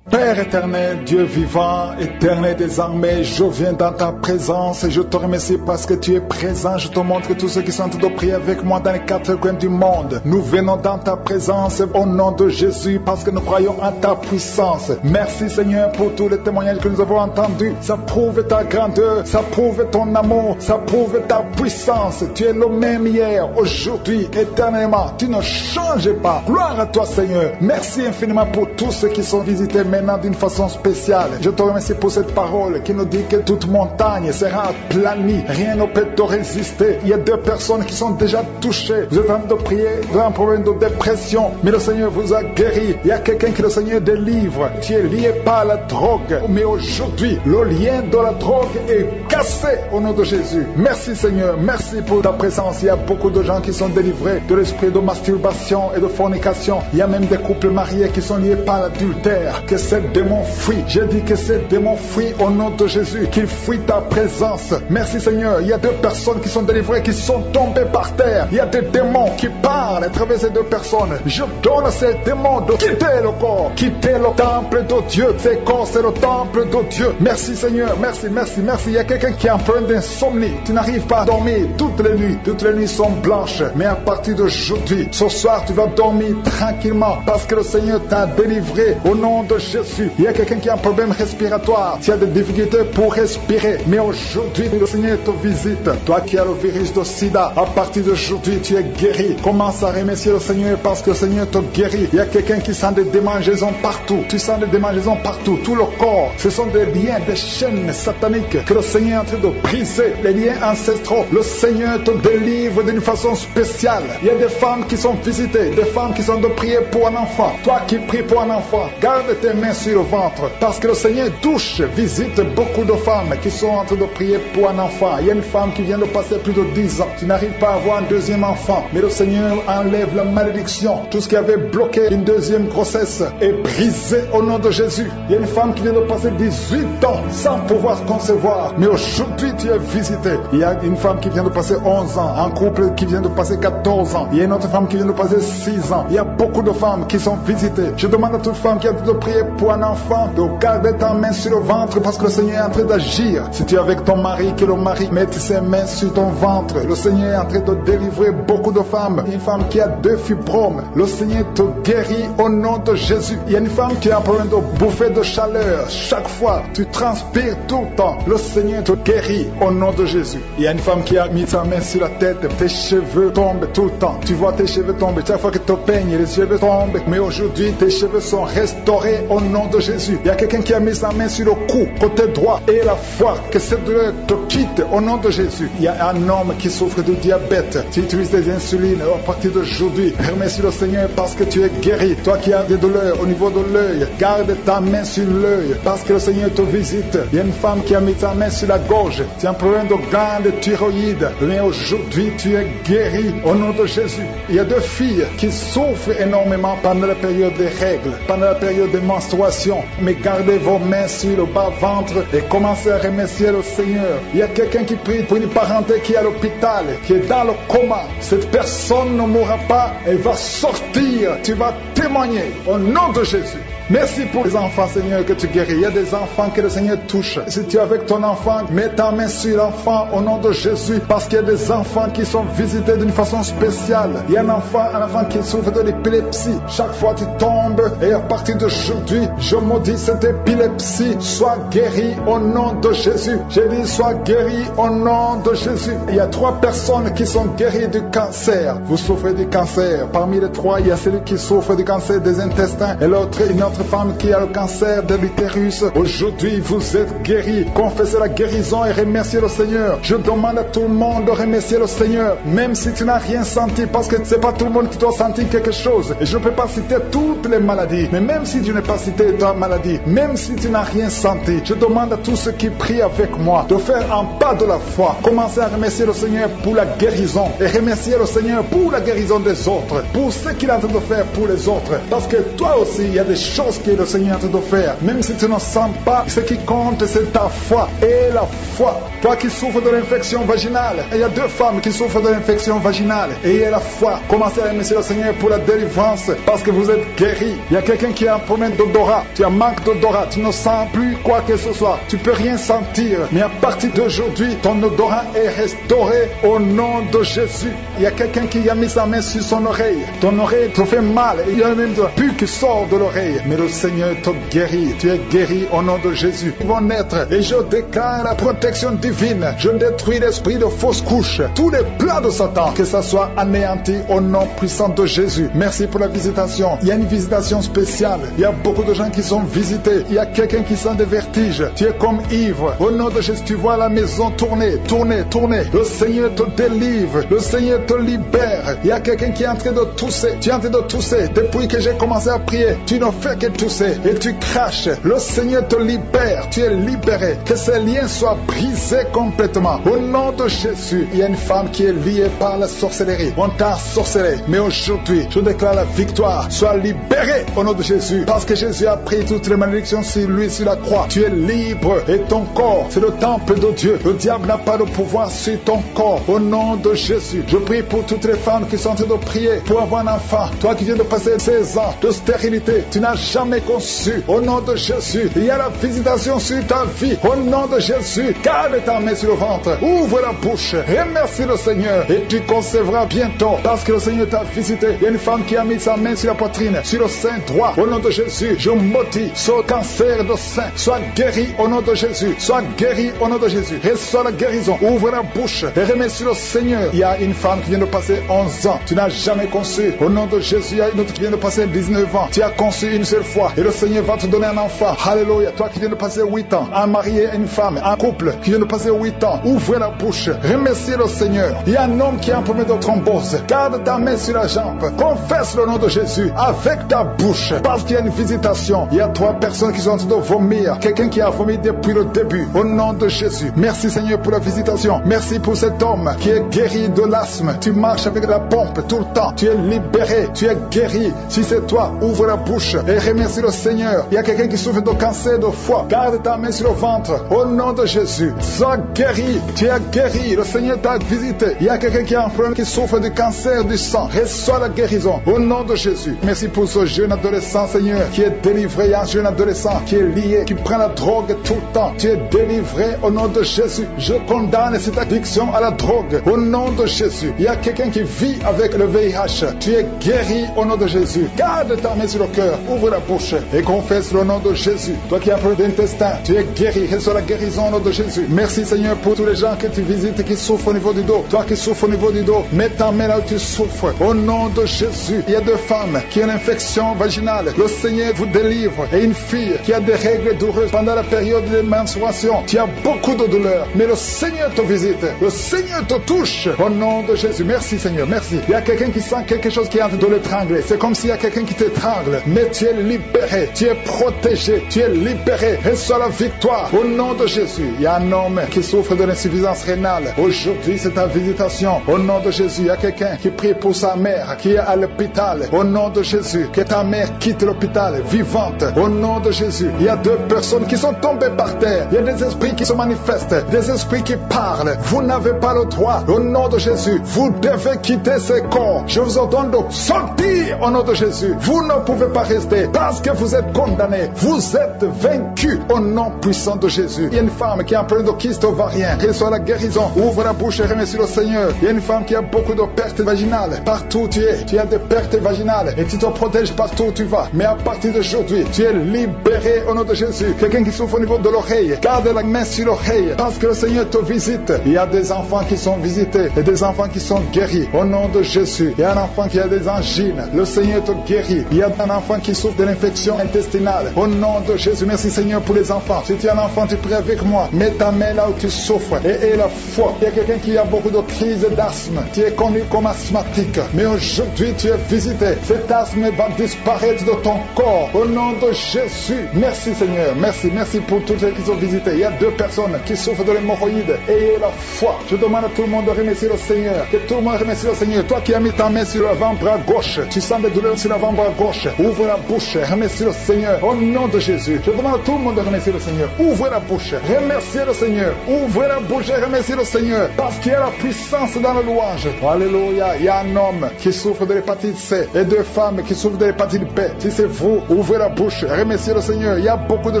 Père éternel, Dieu vivant, éternel des armées, je viens dans ta présence et je te remercie parce que tu es présent. Je te montre tous ceux qui sont en train de prier avec moi dans les quatre coins du monde. Nous venons dans ta présence au nom de Jésus parce que nous croyons en ta puissance. Merci Seigneur pour tous les témoignages que nous avons entendus. Ça prouve ta grandeur, ça prouve ton amour, ça prouve ta puissance. Tu es le même hier, aujourd'hui, éternellement. Tu ne changes pas. Gloire à toi Seigneur. Merci infiniment pour tous ceux qui sont visités maintenant d'une façon spéciale. Je te remercie pour cette parole qui nous dit que toute montagne sera aplanie. Rien ne peut te résister. Il y a 2 personnes qui sont déjà touchées. Vous êtes en train de prier d'un problème de dépression, mais le Seigneur vous a guéri. Il y a quelqu'un que le Seigneur délivre. Tu es lié par la drogue, mais aujourd'hui, le lien de la drogue est cassé au nom de Jésus. Merci Seigneur. Merci pour ta présence. Il y a beaucoup de gens qui sont délivrés de l'esprit de masturbation et de fornication. Il y a même des couples mariés qui sont liés par l'adultère. Que ces démons fuient. J'ai dit que ces démons fuient au nom de Jésus, qu'ils fuient ta présence. Merci Seigneur. Il y a 2 personnes qui sont délivrées, qui sont tombées par terre. Il y a des démons qui parlent à travers ces 2 personnes. Je donne à ces démons de quitter le corps, quitter le temple de Dieu. Ces corps, c'est le temple de Dieu. Merci Seigneur. Merci, merci, merci. Il y a quelqu'un qui est en train d'insomnie. Tu n'arrives pas à dormir toutes les nuits. Toutes les nuits sont blanches. Mais à partir d'aujourd'hui, ce soir, tu vas dormir tranquillement parce que le Seigneur t'a délivré au nom de Jésus. Il y a quelqu'un qui a un problème respiratoire. Tu as des difficultés pour respirer. Mais aujourd'hui, le Seigneur te visite. Toi qui as le virus de sida, à partir d'aujourd'hui, tu es guéri. Commence à remercier le Seigneur parce que le Seigneur te guérit. Il y a quelqu'un qui sent des démangeaisons partout. Tu sens des démangeaisons partout. Tout le corps. Ce sont des liens, des chaînes sataniques que le Seigneur est en train de briser. Les liens ancestraux. Le Seigneur te délivre d'une façon spéciale. Il y a des femmes qui sont visitées. Des femmes qui sont de prier pour un enfant. Toi qui pries pour un enfant, garde tes mains sur le ventre, parce que le Seigneur touche, visite beaucoup de femmes qui sont en train de prier pour un enfant. Il y a une femme qui vient de passer plus de 10 ans, tu n'arrives pas à avoir un 2e enfant, mais le Seigneur enlève la malédiction. Tout ce qui avait bloqué une 2e grossesse est brisé au nom de Jésus. Il y a une femme qui vient de passer 18 ans sans pouvoir concevoir, mais aujourd'hui tu es visité. Il y a une femme qui vient de passer 11 ans, un couple qui vient de passer 14 ans, il y a une autre femme qui vient de passer 6 ans. Il y a beaucoup de femmes qui sont visitées. Je demande à toute femme qui a de prier pour un enfant de garder ta main sur le ventre parce que le Seigneur est en train d'agir. Si tu es avec ton mari, que le mari mette ses mains sur ton ventre. Le Seigneur est en train de délivrer beaucoup de femmes. Une femme femme qui a 2 fibromes. Le Seigneur te guérit au nom de Jésus. Il y a une femme qui a un problème de bouffée de chaleur. Chaque fois, tu transpires tout le temps. Le Seigneur te guérit au nom de Jésus. Il y a une femme qui a mis sa main sur la tête. Tes cheveux tombent tout le temps. Tu vois tes cheveux tomber. Chaque fois que tu peignes, les cheveux tombent. Mais aujourd'hui, tes cheveux sont restaurés au nom de Jésus. Il y a quelqu'un qui a mis sa main sur le cou, côté droit, et la foi, que cette douleur te quitte au nom de Jésus. Il y a un homme qui souffre de diabète. Tu utilises des insulines à partir d'aujourd'hui. Remercie le Seigneur parce que tu es guéri. Toi qui as des douleurs au niveau de l'œil, garde ta main sur l'œil parce que le Seigneur te visite. Il y a une femme qui a mis sa main sur la gorge. Tu as un problème de glande thyroïde. Mais aujourd'hui, tu es guéri au nom de Jésus. Il y a 2 filles qui souffrent énormément pendant la période des règles, pendant la période des menstruations. Mais gardez vos mains sur le bas-ventre et commencez à remercier le Seigneur. Il y a quelqu'un qui prie pour une parenté qui est à l'hôpital, qui est dans le coma. Cette personne ne mourra pas, elle va sortir. Tu vas témoigner au nom de Jésus. Merci pour les enfants, Seigneur, que tu guéris. Il y a des enfants que le Seigneur touche. Si tu es avec ton enfant, mets ta main sur l'enfant au nom de Jésus, parce qu'il y a des enfants qui sont visités d'une façon spéciale. Il y a un enfant qui souffre de l'épilepsie. Chaque fois tu tombes, et à partir d'aujourd'hui, je maudis cette épilepsie. Sois guéri au nom de Jésus. J'ai dit, sois guéri au nom de Jésus. Il y a 3 personnes qui sont guéries du cancer. Vous souffrez du cancer. Parmi les 3, il y a celui qui souffre du cancer des intestins et l'autre, une autre femme qui a le cancer de l'utérus. Aujourd'hui, vous êtes guéris. Confessez la guérison et remerciez le Seigneur. Je demande à tout le monde de remercier le Seigneur, même si tu n'as rien senti, parce que c'est pas tout le monde qui doit sentir quelque chose. Et je ne peux pas citer toutes les maladies, mais même si tu n'as pas cité ta maladie, même si tu n'as rien senti, je demande à tous ceux qui prient avec moi de faire un pas de la foi. Commencez à remercier le Seigneur pour la guérison et remercier le Seigneur pour la guérison des autres, pour ce qu'il est en train de faire pour les autres. Parce que toi aussi, il y a des choses que le Seigneur est en train de faire. Même si tu ne sens pas, ce qui compte, c'est ta foi. Et la foi. Toi qui souffres de l'infection vaginale, il y a 2 femmes qui souffrent de l'infection vaginale. Et il y a la foi. Commencez à remercier le Seigneur pour la délivrance, parce que vous êtes guéris. Il y a quelqu'un qui a un problème d'odorat. Tu as manque d'odorat. Tu ne sens plus quoi que ce soit. Tu peux rien sentir. Mais à partir d'aujourd'hui, ton odorat est restauré au nom de Jésus. Il y a quelqu'un qui a mis sa main sur son oreille. Ton oreille te fait mal. Il y a même de pu qui sort de l'oreille. Mais le Seigneur te guérit. Tu es guéri au nom de Jésus. Ils vont naître. Et je déclare la protection divine. Je détruis l'esprit de fausse couche. Tous les plans de Satan, que ça soit anéanti au nom puissant de Jésus. Merci pour la visitation. Il y a une visitation spéciale. Il y a beaucoup de gens qui sont visités. Il y a quelqu'un qui sent des vertiges. Tu es comme ivre. Au nom de Jésus, tu vois la maison tourner, tourner, tourner. Le Seigneur te délivre. Le Seigneur te libère. Il y a quelqu'un qui est en train de tousser. Tu es en train de tousser. Depuis que j'ai commencé à prier, tu ne fais que tousser et tu craches. Le Seigneur te libère. Tu es libéré. Que ces liens soient brisés complètement. Au nom de Jésus, il y a une femme qui est liée par la sorcellerie. On t'a sorcelé. Mais aujourd'hui, je déclare la victoire. Sois libéré au nom de Jésus. Parce que Jésus a pris toutes les malédictions sur lui, sur la croix. Tu es libre et ton corps, c'est le temple de Dieu. Le diable n'a pas de pouvoir sur ton corps. Au nom de Jésus, je prie pour toutes les femmes qui sont en train de prier pour avoir un enfant. Toi qui viens de passer 16 ans de stérilité, tu n'as jamais conçu. Au nom de Jésus, il y a la visitation sur ta vie. Au nom de Jésus, garde ta main sur le ventre. Ouvre la bouche. Remercie le Seigneur et tu concevras bientôt parce que le Seigneur t'a visité. Il y a une femme qui a mis sa main sur la poitrine, sur le sein droit. Au nom de Jésus, je maudis ce cancer de sein. Sois guéri au nom de Jésus. Sois guéri au nom de Jésus. Reçois la guérison. Ouvre la bouche et remercie le Seigneur. Il y a une femme qui vient de passer 11 ans. Tu n'as jamais conçu. Au nom de Jésus, il y a une autre qui vient de passer 19 ans. Tu as conçu une seule fois et le Seigneur va te donner un enfant. Alléluia. Toi qui viens de passer 8 ans, un marié et une femme, un couple qui vient de passer 8 ans, ouvre la bouche. Remercie le Seigneur. Il y a un homme qui a un problème de thrombose. Garde ta main sur la jambe. Confesse le nom de Jésus avec ta bouche parce qu'il y a une visitation. Il y a 3 personnes qui sont en train de vomir. Quelqu'un qui a vomi depuis le début. Au nom de Jésus. Merci Seigneur pour la visitation. Merci pour cet homme qui est guéri de l'asthme. Tu marches avec la pompe tout le temps. Tu es libéré. Tu es guéri. Si c'est toi, ouvre la bouche et remercie le Seigneur. Il y a quelqu'un qui souffre de cancer de foie. Garde ta main sur le ventre. Au nom de Jésus. Sois guéri. Tu es guéri. Le Seigneur t'a visité. Il y a quelqu'un qui a un problème qui souffre du cancer du sang. Reçois la guérison. Au nom de Jésus. Merci pour ce jeune adolescent, Seigneur, qui est délivré. Il y a un jeune adolescent qui est lié, qui prend la drogue tout le temps. Tu es délivré au nom de Jésus. Je condamne cette addiction à la drogue. Au nom de Jésus. Il y a quelqu'un qui vit avec le VIH. Tu es guéri au nom de Jésus. Garde ta main sur le cœur, ouvre la bouche et confesse le nom de Jésus. Toi qui as un problème d'intestin, tu es guéri. Reçois la guérison au nom de Jésus. Merci Seigneur pour tous les gens que tu visites qui souffrent au niveau du dos. Toi qui souffres au niveau du dos, mets ta main là où tu souffres. Au nom de Jésus, il y a 2 femmes qui ont une infection vaginale. Le Seigneur vous délivre. Et une fille qui a des règles douloureuses pendant la période de menstruation. Tu as beaucoup de douleurs, mais le Seigneur te visite. Le Seigneur te touche. Au nom de Jésus. Merci Seigneur, merci. Il y a quelqu'un qui sent quelque chose qui est en train de l'étrangler. C'est comme s'il y a quelqu'un qui t'étrangle. Mais tu es libéré, tu es protégé, tu es libéré. Reçois la victoire. Au nom de Jésus. Il y a un homme qui souffre de l'insuffisance rénale. Aujourd'hui, c'est ta visitation. Au nom de Jésus, il y a quelqu'un qui prie pour sa mère qui est à l'hôpital. Au nom de Jésus, que ta mère quitte l'hôpital vivante. Au nom de Jésus, il y a 2 personnes qui sont tombées par terre. Il y a des esprits qui se manifestent, des esprits qui parlent. Vous n'avez pas le droit. Au nom de Jésus, vous devez quitter ces corps. Je vous ordonne de sortir au nom de Jésus. Vous ne pouvez pas rester parce que vous êtes condamnés. Vous êtes vaincus au nom puissant de Jésus. Il y a une femme qui a un problème de kyste ovarien. Reçois la guérison. Ouvre la bouche et remercie le Seigneur. Il y a une femme qui a beaucoup de pertes vaginales. Partout où tu es, tu as des pertes vaginales et tu te protèges partout où tu vas. Mais à partir d'aujourd'hui, tu es libéré au nom de Jésus. Quelqu'un qui souffre au niveau de l'oreille, garde la main sur l'oreille parce que le Seigneur te visite. Il y a des enfants qui sont visités et des enfants qui sont guéris au nom de Jésus. Il y a un enfant qui a des angines. Le Seigneur te guérit. Il y a un enfant qui souffre de l'infection intestinale. Au nom de Jésus, merci Seigneur pour les enfants. Si tu es un enfant, tu pries avec moi. Mets ta main là où tu souffres et aie la foi. Il y a quelqu'un qui a beaucoup de crises d'asthme. Tu es connu comme asthmatique. Mais aujourd'hui, tu es visité. Cet asthme va disparaître de ton corps. Au nom de Jésus. Merci Seigneur. Merci pour tous ceux qui sont visités. Il y a 2 personnes qui souffrent de l'hémorroïde. Ayez la foi. Je demande à tout le monde de remercier le Seigneur. Que tout le monde remercie le Seigneur. Toi qui as mis ta main sur l'avant-bras gauche, tu sens des douleurs sur l'avant-bras gauche. Ouvre la bouche. Remercie le Seigneur. Au nom de Jésus. Je demande à tout le monde de remercier le Seigneur. Ouvre la bouche. Remerciez le Seigneur. Ouvre la bouche et remerciez le Seigneur. Parce qu'il y a la puissance dans la louange. Alléluia. Il y a un homme qui souffre de l'hépatite C et 2 femmes qui souffrent de l'hépatite B. Si c'est vous, ouvrez la bouche. Remerciez le Seigneur. Il y a beaucoup de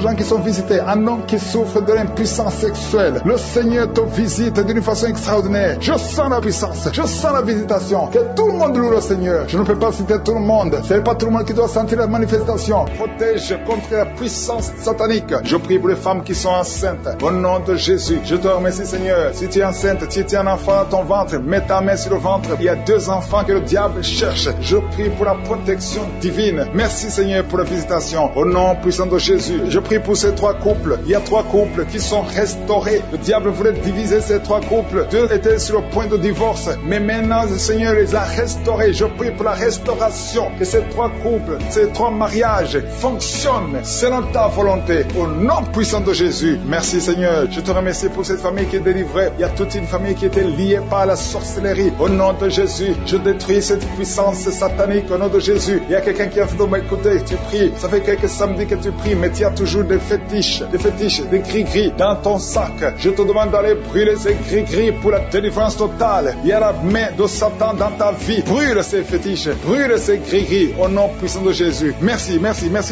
gens qui sont visités. Un homme qui souffre de l'impuissance sexuelle. Le Seigneur te visite d'une façon extraordinaire. Je sens la puissance. Je sens la visitation. Que tout le monde loue le Seigneur. Je ne peux pas citer tout le monde. Ce n'est pas tout le monde qui doit sentir la manifestation. Protège contre la puissance satanique. Je prie pour les femmes qui sont enceintes. Au nom de Jésus, je te remercie Seigneur. Si tu es enceinte, si tu es un enfant dans ton ventre, mets ta main sur le ventre. Il y a 2 enfants que le diable cherche. Je prie pour la protection divine. Merci Seigneur pour la visitation. Au nom puissant de Jésus, je prie pour ces 3 couples. Il y a 3 couples qui sont restaurés. Le diable voulait diviser ces 3 couples. 2 étaient sur le point de divorce. Mais maintenant, le Seigneur les a restaurés. Je prie pour la restauration. Que ces 3 couples, ces 3 mariages fonctionnent selon ta volonté. Au nom puissant de Jésus. Merci Seigneur. Je te remercie pour cette famille qui est délivrée. Il y a toute une famille qui était liée par la sorcellerie. Au nom de Jésus, je détruis cette puissance satanique. Au nom de Jésus, il y a quelqu'un qui est en train de m'écouter. Tu pries. Ça fait quelques samedis que tu pries, mais tu as toujours des fétiches, des gris-gris dans ton sac. Je te demande d'aller brûler ces gris-gris pour la délivrance totale. Il y a la main de Satan dans ta vie. Brûle ces fétiches, brûle ces gris-gris au nom puissant de Jésus. Merci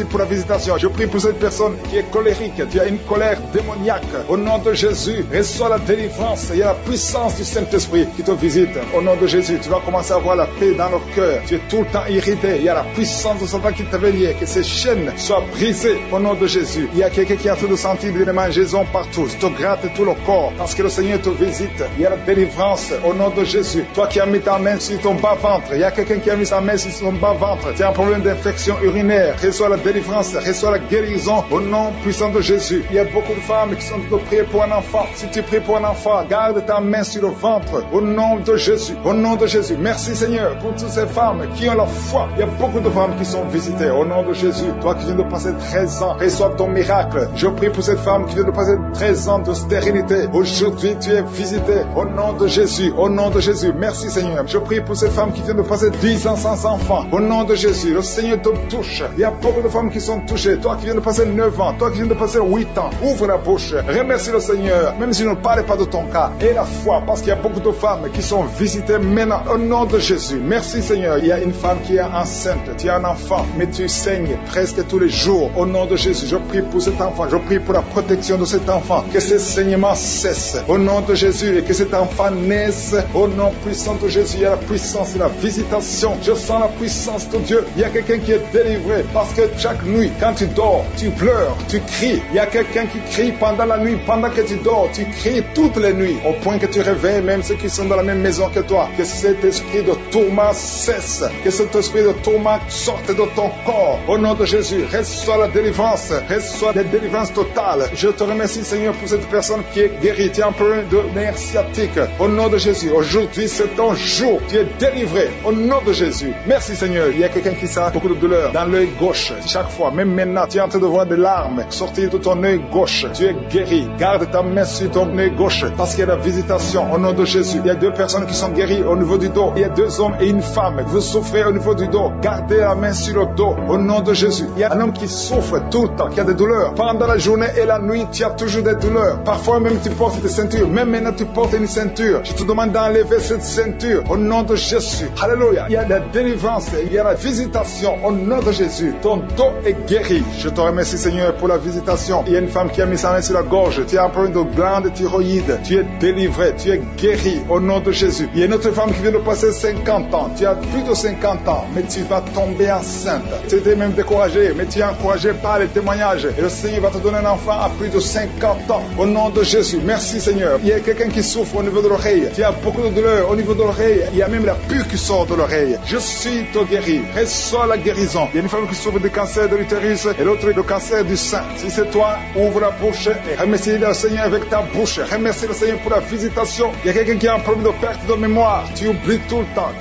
pour la visitation. Je prie pour cette personne qui est colérique. Tu as une colère démoniaque. Au nom de Jésus, reçois la délivrance. Il y a la puissance du Saint-Esprit qui te visite. Au nom de Jésus, tu vas commencer à avoir la paix dans le cœur. Tu es tout le temps irrité. Il y a la puissance de Satan qui t'avait lié. Que ces chaînes soient brisées au nom de Jésus. Il y a quelqu'un qui est en train de sentir des mangeaisons partout. Tu te grattes tout le corps parce que le Seigneur te visite. Il y a la délivrance au nom de Jésus. Toi qui as mis ta main sur ton bas-ventre, il y a quelqu'un qui a mis sa main sur son bas-ventre. Tu as un problème d'infection urinaire. Reçois la délivrance, reçois la guérison au nom puissant de Jésus. Il y a beaucoup de femmes qui sont en train de prier pour un enfant. Si tu pries pour un enfant, garde ta main sur le ventre au nom de Jésus. Au nom de Jésus. Merci Seigneur pour toutes ces femmes qui ont la foi. Il y a beaucoup de femmes qui sont visitées au nom de Jésus. Toi qui viens de passer 13 ans, reçois ton miracle. Je prie pour cette femme qui vient de passer 13 ans de stérilité. Aujourd'hui, tu es visité au nom de Jésus. Au nom de Jésus. Merci Seigneur. Je prie pour cette femme qui vient de passer 10 ans sans enfant. Au nom de Jésus. Le Seigneur te touche. Il y a beaucoup de femmes qui sont touchées. Toi qui viens de passer 9 ans. Toi qui viens de passer 8 ans. Ouvre la bouche. Remercie le Seigneur. Même si je ne parle pas de ton cas. Et la foi. Parce qu'il y a beaucoup de femmes qui sont visitées maintenant. Au nom de Jésus. Merci Seigneur. Il y a une femme qui est enceinte. Tu as un enfant. Mais tu saignes presque tous les jours. Au nom de Jésus. Je prie pour cet enfant. Je prie pour la protection de cet enfant. Que ce saignement cesse. Au nom de Jésus. Et que cet enfant naisse. Au nom puissant de Jésus. il y a la puissance et la visitation. Je sens la puissance de Dieu. Il y a quelqu'un qui est délivré parce que chaque nuit, quand tu dors, tu pleures, tu cries. Il y a quelqu'un qui crie pendant la nuit, pendant que tu dors, tu cries toutes les nuits, au point que tu réveilles même ceux qui sont dans la même maison que toi. Que cet esprit de tourment cesse, que cet esprit de tourment sorte de ton corps. Au nom de Jésus, reçois la délivrance, reçois la délivrance totale. Je te remercie, Seigneur, pour cette personne qui est guérie. Tu es un problème de nerf sciatique. Au nom de Jésus, aujourd'hui c'est ton jour. Tu es délivré. Au nom de Jésus. Merci, Seigneur. Il y a quelqu'un qui sent beaucoup de douleur dans l'œil gauche. Chaque fois, même maintenant, tu es en train de voir des larmes sortir de ton œil gauche. Tu es guéri. Garde ta main sur ton œil gauche parce qu'il y a la visitation. Au nom de Jésus, il y a 2 personnes qui sont guéries au niveau du dos. Il y a 2 hommes et une femme. Vous souffrez au niveau du dos. Gardez la main sur le dos. Au nom de Jésus. Il y a un homme qui souffre tout le temps, qui a des douleurs. Pendant la journée et la nuit, tu as toujours des douleurs. Parfois même tu portes des ceintures. Même maintenant tu portes une ceinture. Je te demande d'enlever cette ceinture. Au nom de Jésus. Alléluia. Il y a la délivrance. Il y a la visitation. Au nom de Jésus. Ton dos est guéri. Je te remercie, Seigneur, pour la visitation. Il y a une femme qui a mis sa main sur la gorge. Tu as un problème de glande thyroïde. Tu es délivré. Tu es guéri. Au nom de Jésus. Il y a une autre femme qui vient de passer 50 ans. Tu as plus de 50 ans. Mais tu vas tomber enceinte. Tu étais même découragé. Mais tu es encouragé par les témoignages. Et le Seigneur va te donner un enfant à plus de 50 ans. Au nom de Jésus. Merci, Seigneur. Il y a quelqu'un qui souffre au niveau de l'oreille. Tu as beaucoup de douleur au niveau de l'oreille. Il y a même la pus qui sort de l'oreille. Je suis ton guéri. Reçois la guérison. Il y a une femme qui souffre du cancer de l'utérus et l'autre du cancer du sein. Si c'est toi, ouvre la bouche et remercie le Seigneur avec ta bouche. Remercie le Seigneur pour la visitation. Il y a quelqu'un qui a un problème de perte de mémoire. Tu oublies tout le temps,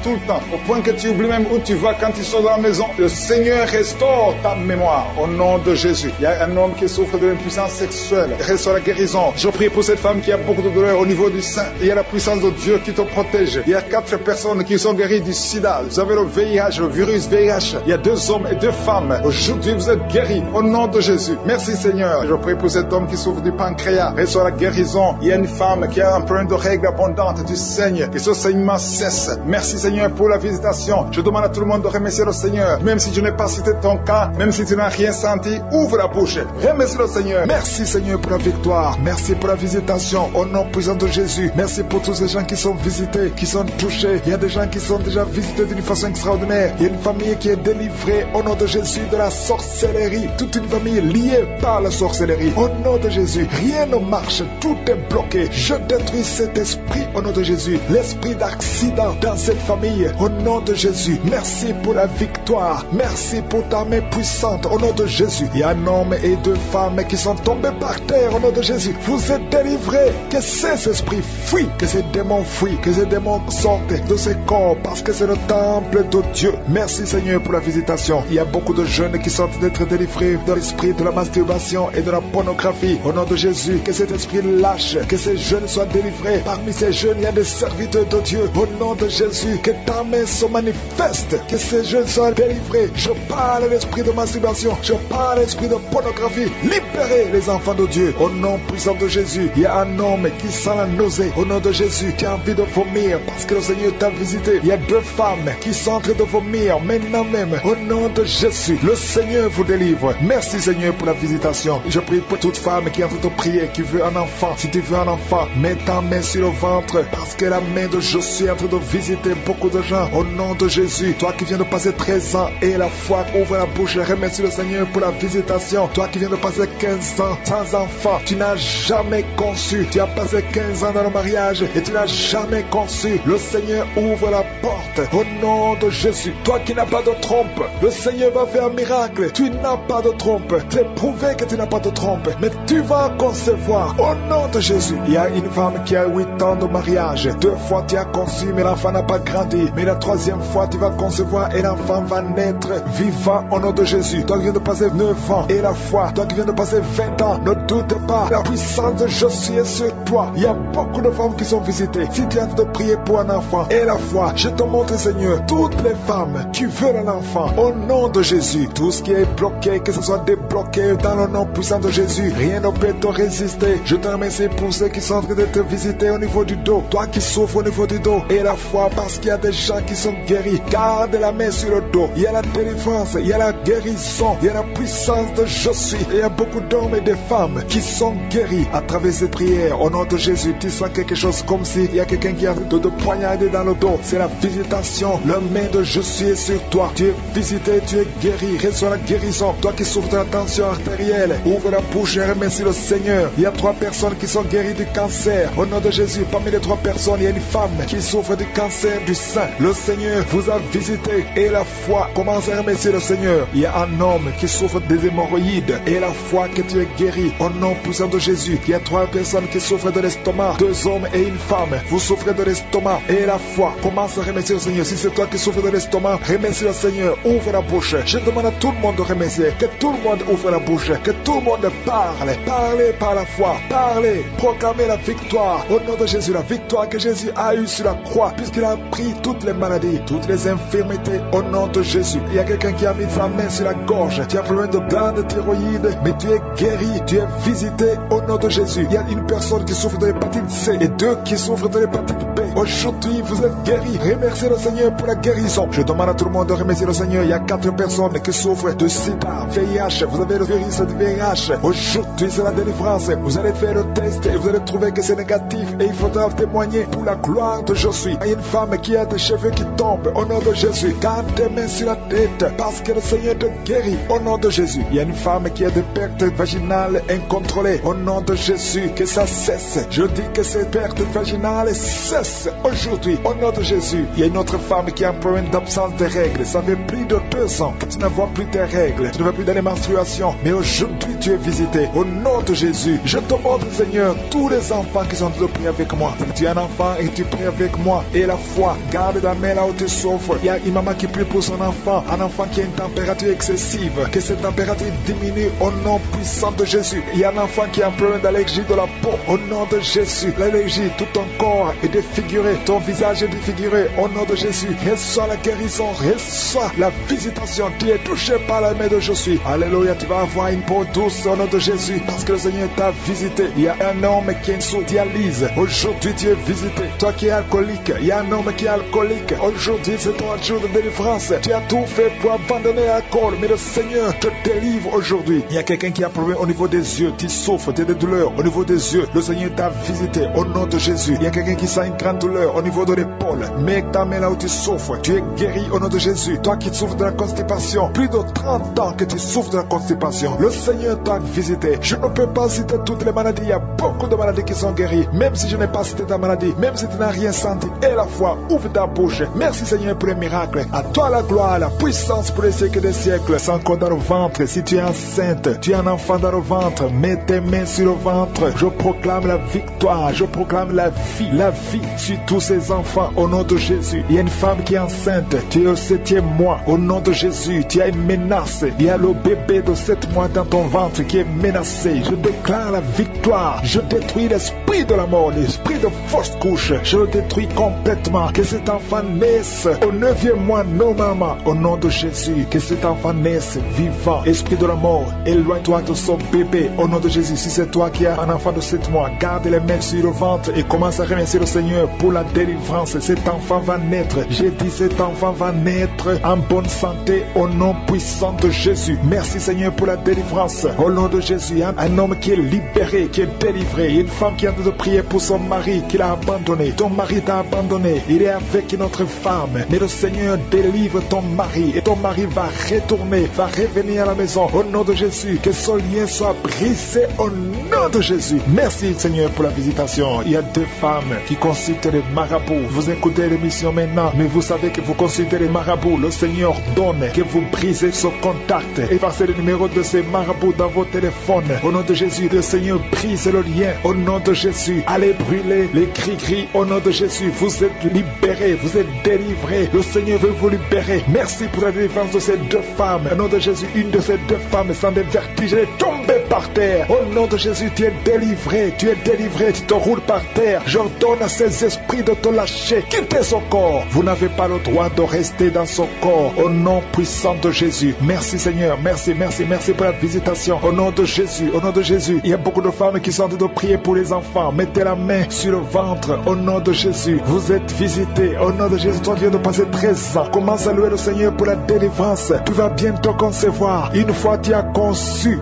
au point que tu oublies même où tu vas quand tu sors de la maison. Le Seigneur restaure ta mémoire au nom de Jésus. Il y a un homme qui souffre de l'impuissance sexuelle. Reçois la guérison. Je prie pour cette femme qui a beaucoup de douleur au niveau du sein. Il y a la puissance de Dieu qui te protège. Il y a 4 personnes qui sont guéries du sida. Vous avez le VIH, le virus VIH. Il y a 2 hommes et 2 femmes. Aujourd'hui, vous êtes guéris au nom de Jésus. Merci, Seigneur. Je prie pour cet homme qui souffre du pancréas. Reçois la guérison. Il y a une femme qui a un problème de règles abondantes. Tu saignes et ce saignement cesse. Merci, Seigneur, pour la visitation. Je demande à tout le monde de remercier le Seigneur. Même si je n'ai pas cité ton cas, même si tu n'as rien senti, ouvre la bouche. Remercie le Seigneur. Merci, Seigneur, pour la victoire. Merci pour la visitation. Au nom puissant de Jésus. Merci pour tous ces gens qui sont visités, qui sont touchés. Il y a des gens qui sont déjà visités d'une façon extraordinaire. Il y a une famille qui est délivrée au nom de Jésus de la sorcellerie. Toute une famille liée par la sorcellerie. Au nom de Jésus, rien ne marche. Tout est bloqué. Je détruis cet esprit au nom de Jésus. L'esprit d'accident dans cette famille. Au nom de Jésus. Merci pour la victoire. Merci pour ta main puissante au nom de Jésus. Il y a un homme et 2 femmes qui sont tombés par terre au nom de Jésus. Vous êtes délivrés. Que ces esprits fuient. Que ces démons fuient. Que ces démons sortent de ces corps parce que c'est le temple de Dieu. Merci, Seigneur, pour la visitation. Il y a beaucoup de jeunes qui sont d'être délivrés de l'esprit de la masturbation et de la pornographie. Au nom de Jésus, que cet esprit lâche. Que ces jeunes soient délivrés. Parmi ces jeunes, il y a des serviteurs de Dieu. Au nom de Jésus, que ta main se manifeste. Que ces jeunes soient délivrés. Je parle de l'esprit de masturbation. Je parle de l'esprit de pornographie. Libérez les enfants de Dieu. Au nom puissant de Jésus, il y a un homme qui sent la nausée. Au nom de Jésus, tu as envie de vomir parce que le Seigneur t'a visité. Il y a 2 femmes qui sont en train de vomir maintenant même. Au nom de Jésus, le Seigneur vous délivre. Merci, Seigneur, pour la visitation. Je prie pour toute femme qui est en train de prier, qui veut un enfant. Si tu veux un enfant, mets ta main sur le ventre parce que la main de Josué est en train de visiter beaucoup de gens. Au nom de Jésus, toi qui viens de passer 13 ans et la foi, ouvre la bouche et remercie le Seigneur pour la visitation. Toi qui viens de passer 15 ans sans enfant, tu n'as jamais conçu. Tu as passé 15 ans dans le mariage et tu n'as jamais conçu. Le Seigneur ouvre la porte au nom de Jésus. Toi qui n'as pas de trompe, le Seigneur va faire un miracle. Tu n'as pas de trompe. C'est prouvé que tu n'as pas de trompe, mais tu vas concevoir au nom de Jésus. Il y a une femme qui a 8 ans de mariage. 2 fois tu as conçu, mais l'enfant n'a pas grandi. Mais la 3e fois tu vas concevoir et l'enfant va naître vivant au nom de Jésus. Toi qui viens de passer 9 ans et la foi, toi qui viens de passer 20 ans, ne doute pas. La puissance de Jésus est sur toi. Il y a beaucoup de femmes qui sont visitées. Si tu as de prier pour un enfant et la foi, je te montre, Seigneur, toutes les femmes qui veulent un enfant au nom de Jésus. Tout ce qui est bloqué, que ce soit débloqué dans le nom puissant de Jésus. Rien ne peut te résister. Je te remercie pour ceux qui sont en train de te visiter au niveau du dos. Toi qui souffres au niveau du dos et la foi parce qu'il y a des gens qui sont guéris. Garde la main sur le dos. Il y a la délivrance, il y a la guérison, il y a la puissance de Jésus. Et il y a beaucoup d'hommes et de femmes qui sont guéris à travers ces prières. Au nom de Jésus, tu sens quelque chose comme s'il y a quelqu'un qui a de poignarder dans le dos. C'est la visitation. La main de Jésus est sur toi. Tu es visité, tu es guéri. Reçois la guérison. Toi qui souffres de la tension artérielle, ouvre la bouche et remercie le Seigneur. Il y a 3 personnes qui sont guéries du cancer. Au nom de Jésus, parmi les 3 personnes, il y a une femme qui souffre du cancer du sein. Le Seigneur vous a visité et la foi. Commence à remercier le Seigneur. Il y a un homme qui souffre des hémorroïdes et la foi que tu es guéri. Au nom puissant de Jésus, il y a 3 personnes qui souffrent de l'estomac. 2 hommes et une femme. Vous souffrez de l'estomac et la foi. Commence à remercier le Seigneur. Si c'est toi qui souffres de l'estomac, remercie le Seigneur. Ouvre la bouche. Je demande à tout le monde de remercier. Que tout le monde ouvre la bouche. Que tout le monde parle. Parlez par la foi. Parlez. Proclamez la victoire. Au nom de Jésus, la victoire que Jésus a eue sur la croix, puisqu'il a pris toutes les maladies, toutes les infirmités. Au nom de Jésus. Il y a quelqu'un qui a mis sa main sur la gorge. Tu as problème de glande thyroïde, mais tu es guéri. Tu es visité au nom de Jésus. Il y a une personne qui souffre de l'hépatite C et 2 qui souffrent de l'hépatite B. Aujourd'hui, vous êtes guéris. Remerciez le Seigneur pour la guérison. Je demande à tout le monde de remercier le Seigneur. Il y a 4 personnes qui souffrent de sida, VIH. Vous avez le virus de VIH. Aujourd'hui, c'est la délivrance. Vous allez faire le test et vous allez trouver que c'est négatif. Et il faudra témoigner pour la gloire de Jésus. Il y a une femme qui a des cheveux qui tombent. Au nom de Jésus, garde tes mains sur la tête parce que le Seigneur te guérit. Au nom de Jésus. Il y a une femme qui a des pertes vaginales incontrôlées. Au nom de Jésus, que ça cesse. Je dis que ces pertes vaginales cessent aujourd'hui. Au nom de Jésus. Il y a une autre femme qui a un problème d'absence de règles. Ça fait plus de 2 ans que tu ne vois plus tes règles. Tu ne vois plus dans les menstruations. Mais aujourd'hui, tu es visité. Au nom de Jésus. Je te montre, Seigneur, tous les enfants qui sont de prier avec moi. Tu es un enfant et tu pries avec moi. Et la foi, garde la main là où tu souffres. Il y a une maman qui prie pour son enfant. Un enfant qui a une température excessive. Que cette température diminue au nom puissant de Jésus. Il y a un enfant qui a un problème d'allergie de la peau. Au nom de Jésus. L'allergie, tout ton corps est défiguré. Ton visage est défiguré. Au nom de Jésus. Reçois la guérison. Reçois la visitation. Tu es touché par la main de Jésus. Alléluia. Tu vas avoir une peau douce au nom de Jésus. Parce que le Seigneur t'a visité. Il y a un homme qui est sous dialyse. Aujourd'hui, tu es visité. Toi qui es alcoolique. Il y a un homme qui est alcoolique. Aujourd'hui, c'est ton jour de délivrance. Tu as tout fait pour abandonner l'alcool. Mais le Seigneur te délivre aujourd'hui. Il y a quelqu'un qui a un problème au niveau des yeux. Tu souffres, tu as des douleurs au niveau des yeux. Le Seigneur t'a visité au nom de Jésus. Il y a quelqu'un qui sent une grande douleur au niveau de l'épaule. Mets ta main là où tu souffres. Tu es guéri au nom de Jésus. Toi qui souffres de la constipation. Plus de 30 ans que tu souffres de la constipation. Le Seigneur t'a visité. Je ne peux pas citer toutes les maladies. Il y a beaucoup de maladies qui sont guéries. Même si je n'ai pas cité ta maladie. Même si tu n'as rien senti. Et la foi, ouvre ta bouche. Merci Seigneur pour les miracles. À toi la gloire, la puissance pour les siècles des siècles. Sans encore dans le ventre. Si tu es enceinte, tu es un enfant dans le ventre. Mets tes mains sur le ventre. Je proclame la victoire. Je proclame la vie sur tous ces enfants au nom de Jésus. Il y a une femme qui est enceinte. Tu es au 7e mois. Au nom de Jésus, tu as une menace. Il y a le bébé de 7 mois dans ton ventre qui est menacé. Je déclare la victoire. Je détruis l'esprit de la mort, l'esprit de fausse couche. Je le détruis complètement. Que cet enfant naisse au 9e mois normalement. Au nom de Jésus, que cet enfant naisse vivant. Esprit de la mort, éloigne-toi de son bébé. Au nom de Jésus, si c'est toi qui as un enfant de 7 mois, garde les mains sur le ventre et commence à remercier le Seigneur pour la délivrance. Cet enfant va naître. J'ai dit cet enfant va naître en bonne santé au nom puissant de Jésus. Merci Seigneur pour la délivrance. Au nom de Jésus, un homme qui est libéré, qui est délivré. Une femme qui a de prier pour son mari qui l'a abandonné. Ton mari t'a abandonné. Il est avec une autre femme. Mais le Seigneur délivre ton mari et ton mari va retourner, va revenir à la maison. Au nom de Jésus, que son lien soit brisé au nom de Jésus. Merci Seigneur pour la visitation. Il y a 2 femmes qui consultent les marabouts. Vous écoutez l'émission maintenant, mais vous savez que vous consultez les marabouts. Le Seigneur donne que vous brisez ce contact. Effacez le numéro de ces marabouts dans vos téléphones. Au nom de Jésus, le Seigneur brise le lien. Au nom de Jésus, allez brûler les cris-cris. Au nom de Jésus, vous êtes libérés, vous êtes délivrés. Le Seigneur veut vous libérer. Merci pour la délivrance de ces 2 femmes. Au nom de Jésus, une de ces 2 femmes sans des vertiges est tombée par terre. Au nom de Jésus, tu es délivré, tu es délivré, tu te roules par terre. J'ordonne à ces esprits de te lâcher. Quittez son corps. Vous n'avez pas le droit de rester dans son corps. Au nom puissant de Jésus. Merci Seigneur, merci, merci, merci pour la visitation. Au nom de Jésus, au nom de Jésus. Il y a beaucoup de femmes qui sont en train de prier pour les enfants. enfant, mettez la main sur le ventre au nom de Jésus. Vous êtes visité au nom de Jésus. Toi qui viens de passer 13 ans, commence à louer le Seigneur pour la délivrance. Tu vas bientôt concevoir. Une fois tu as conçu,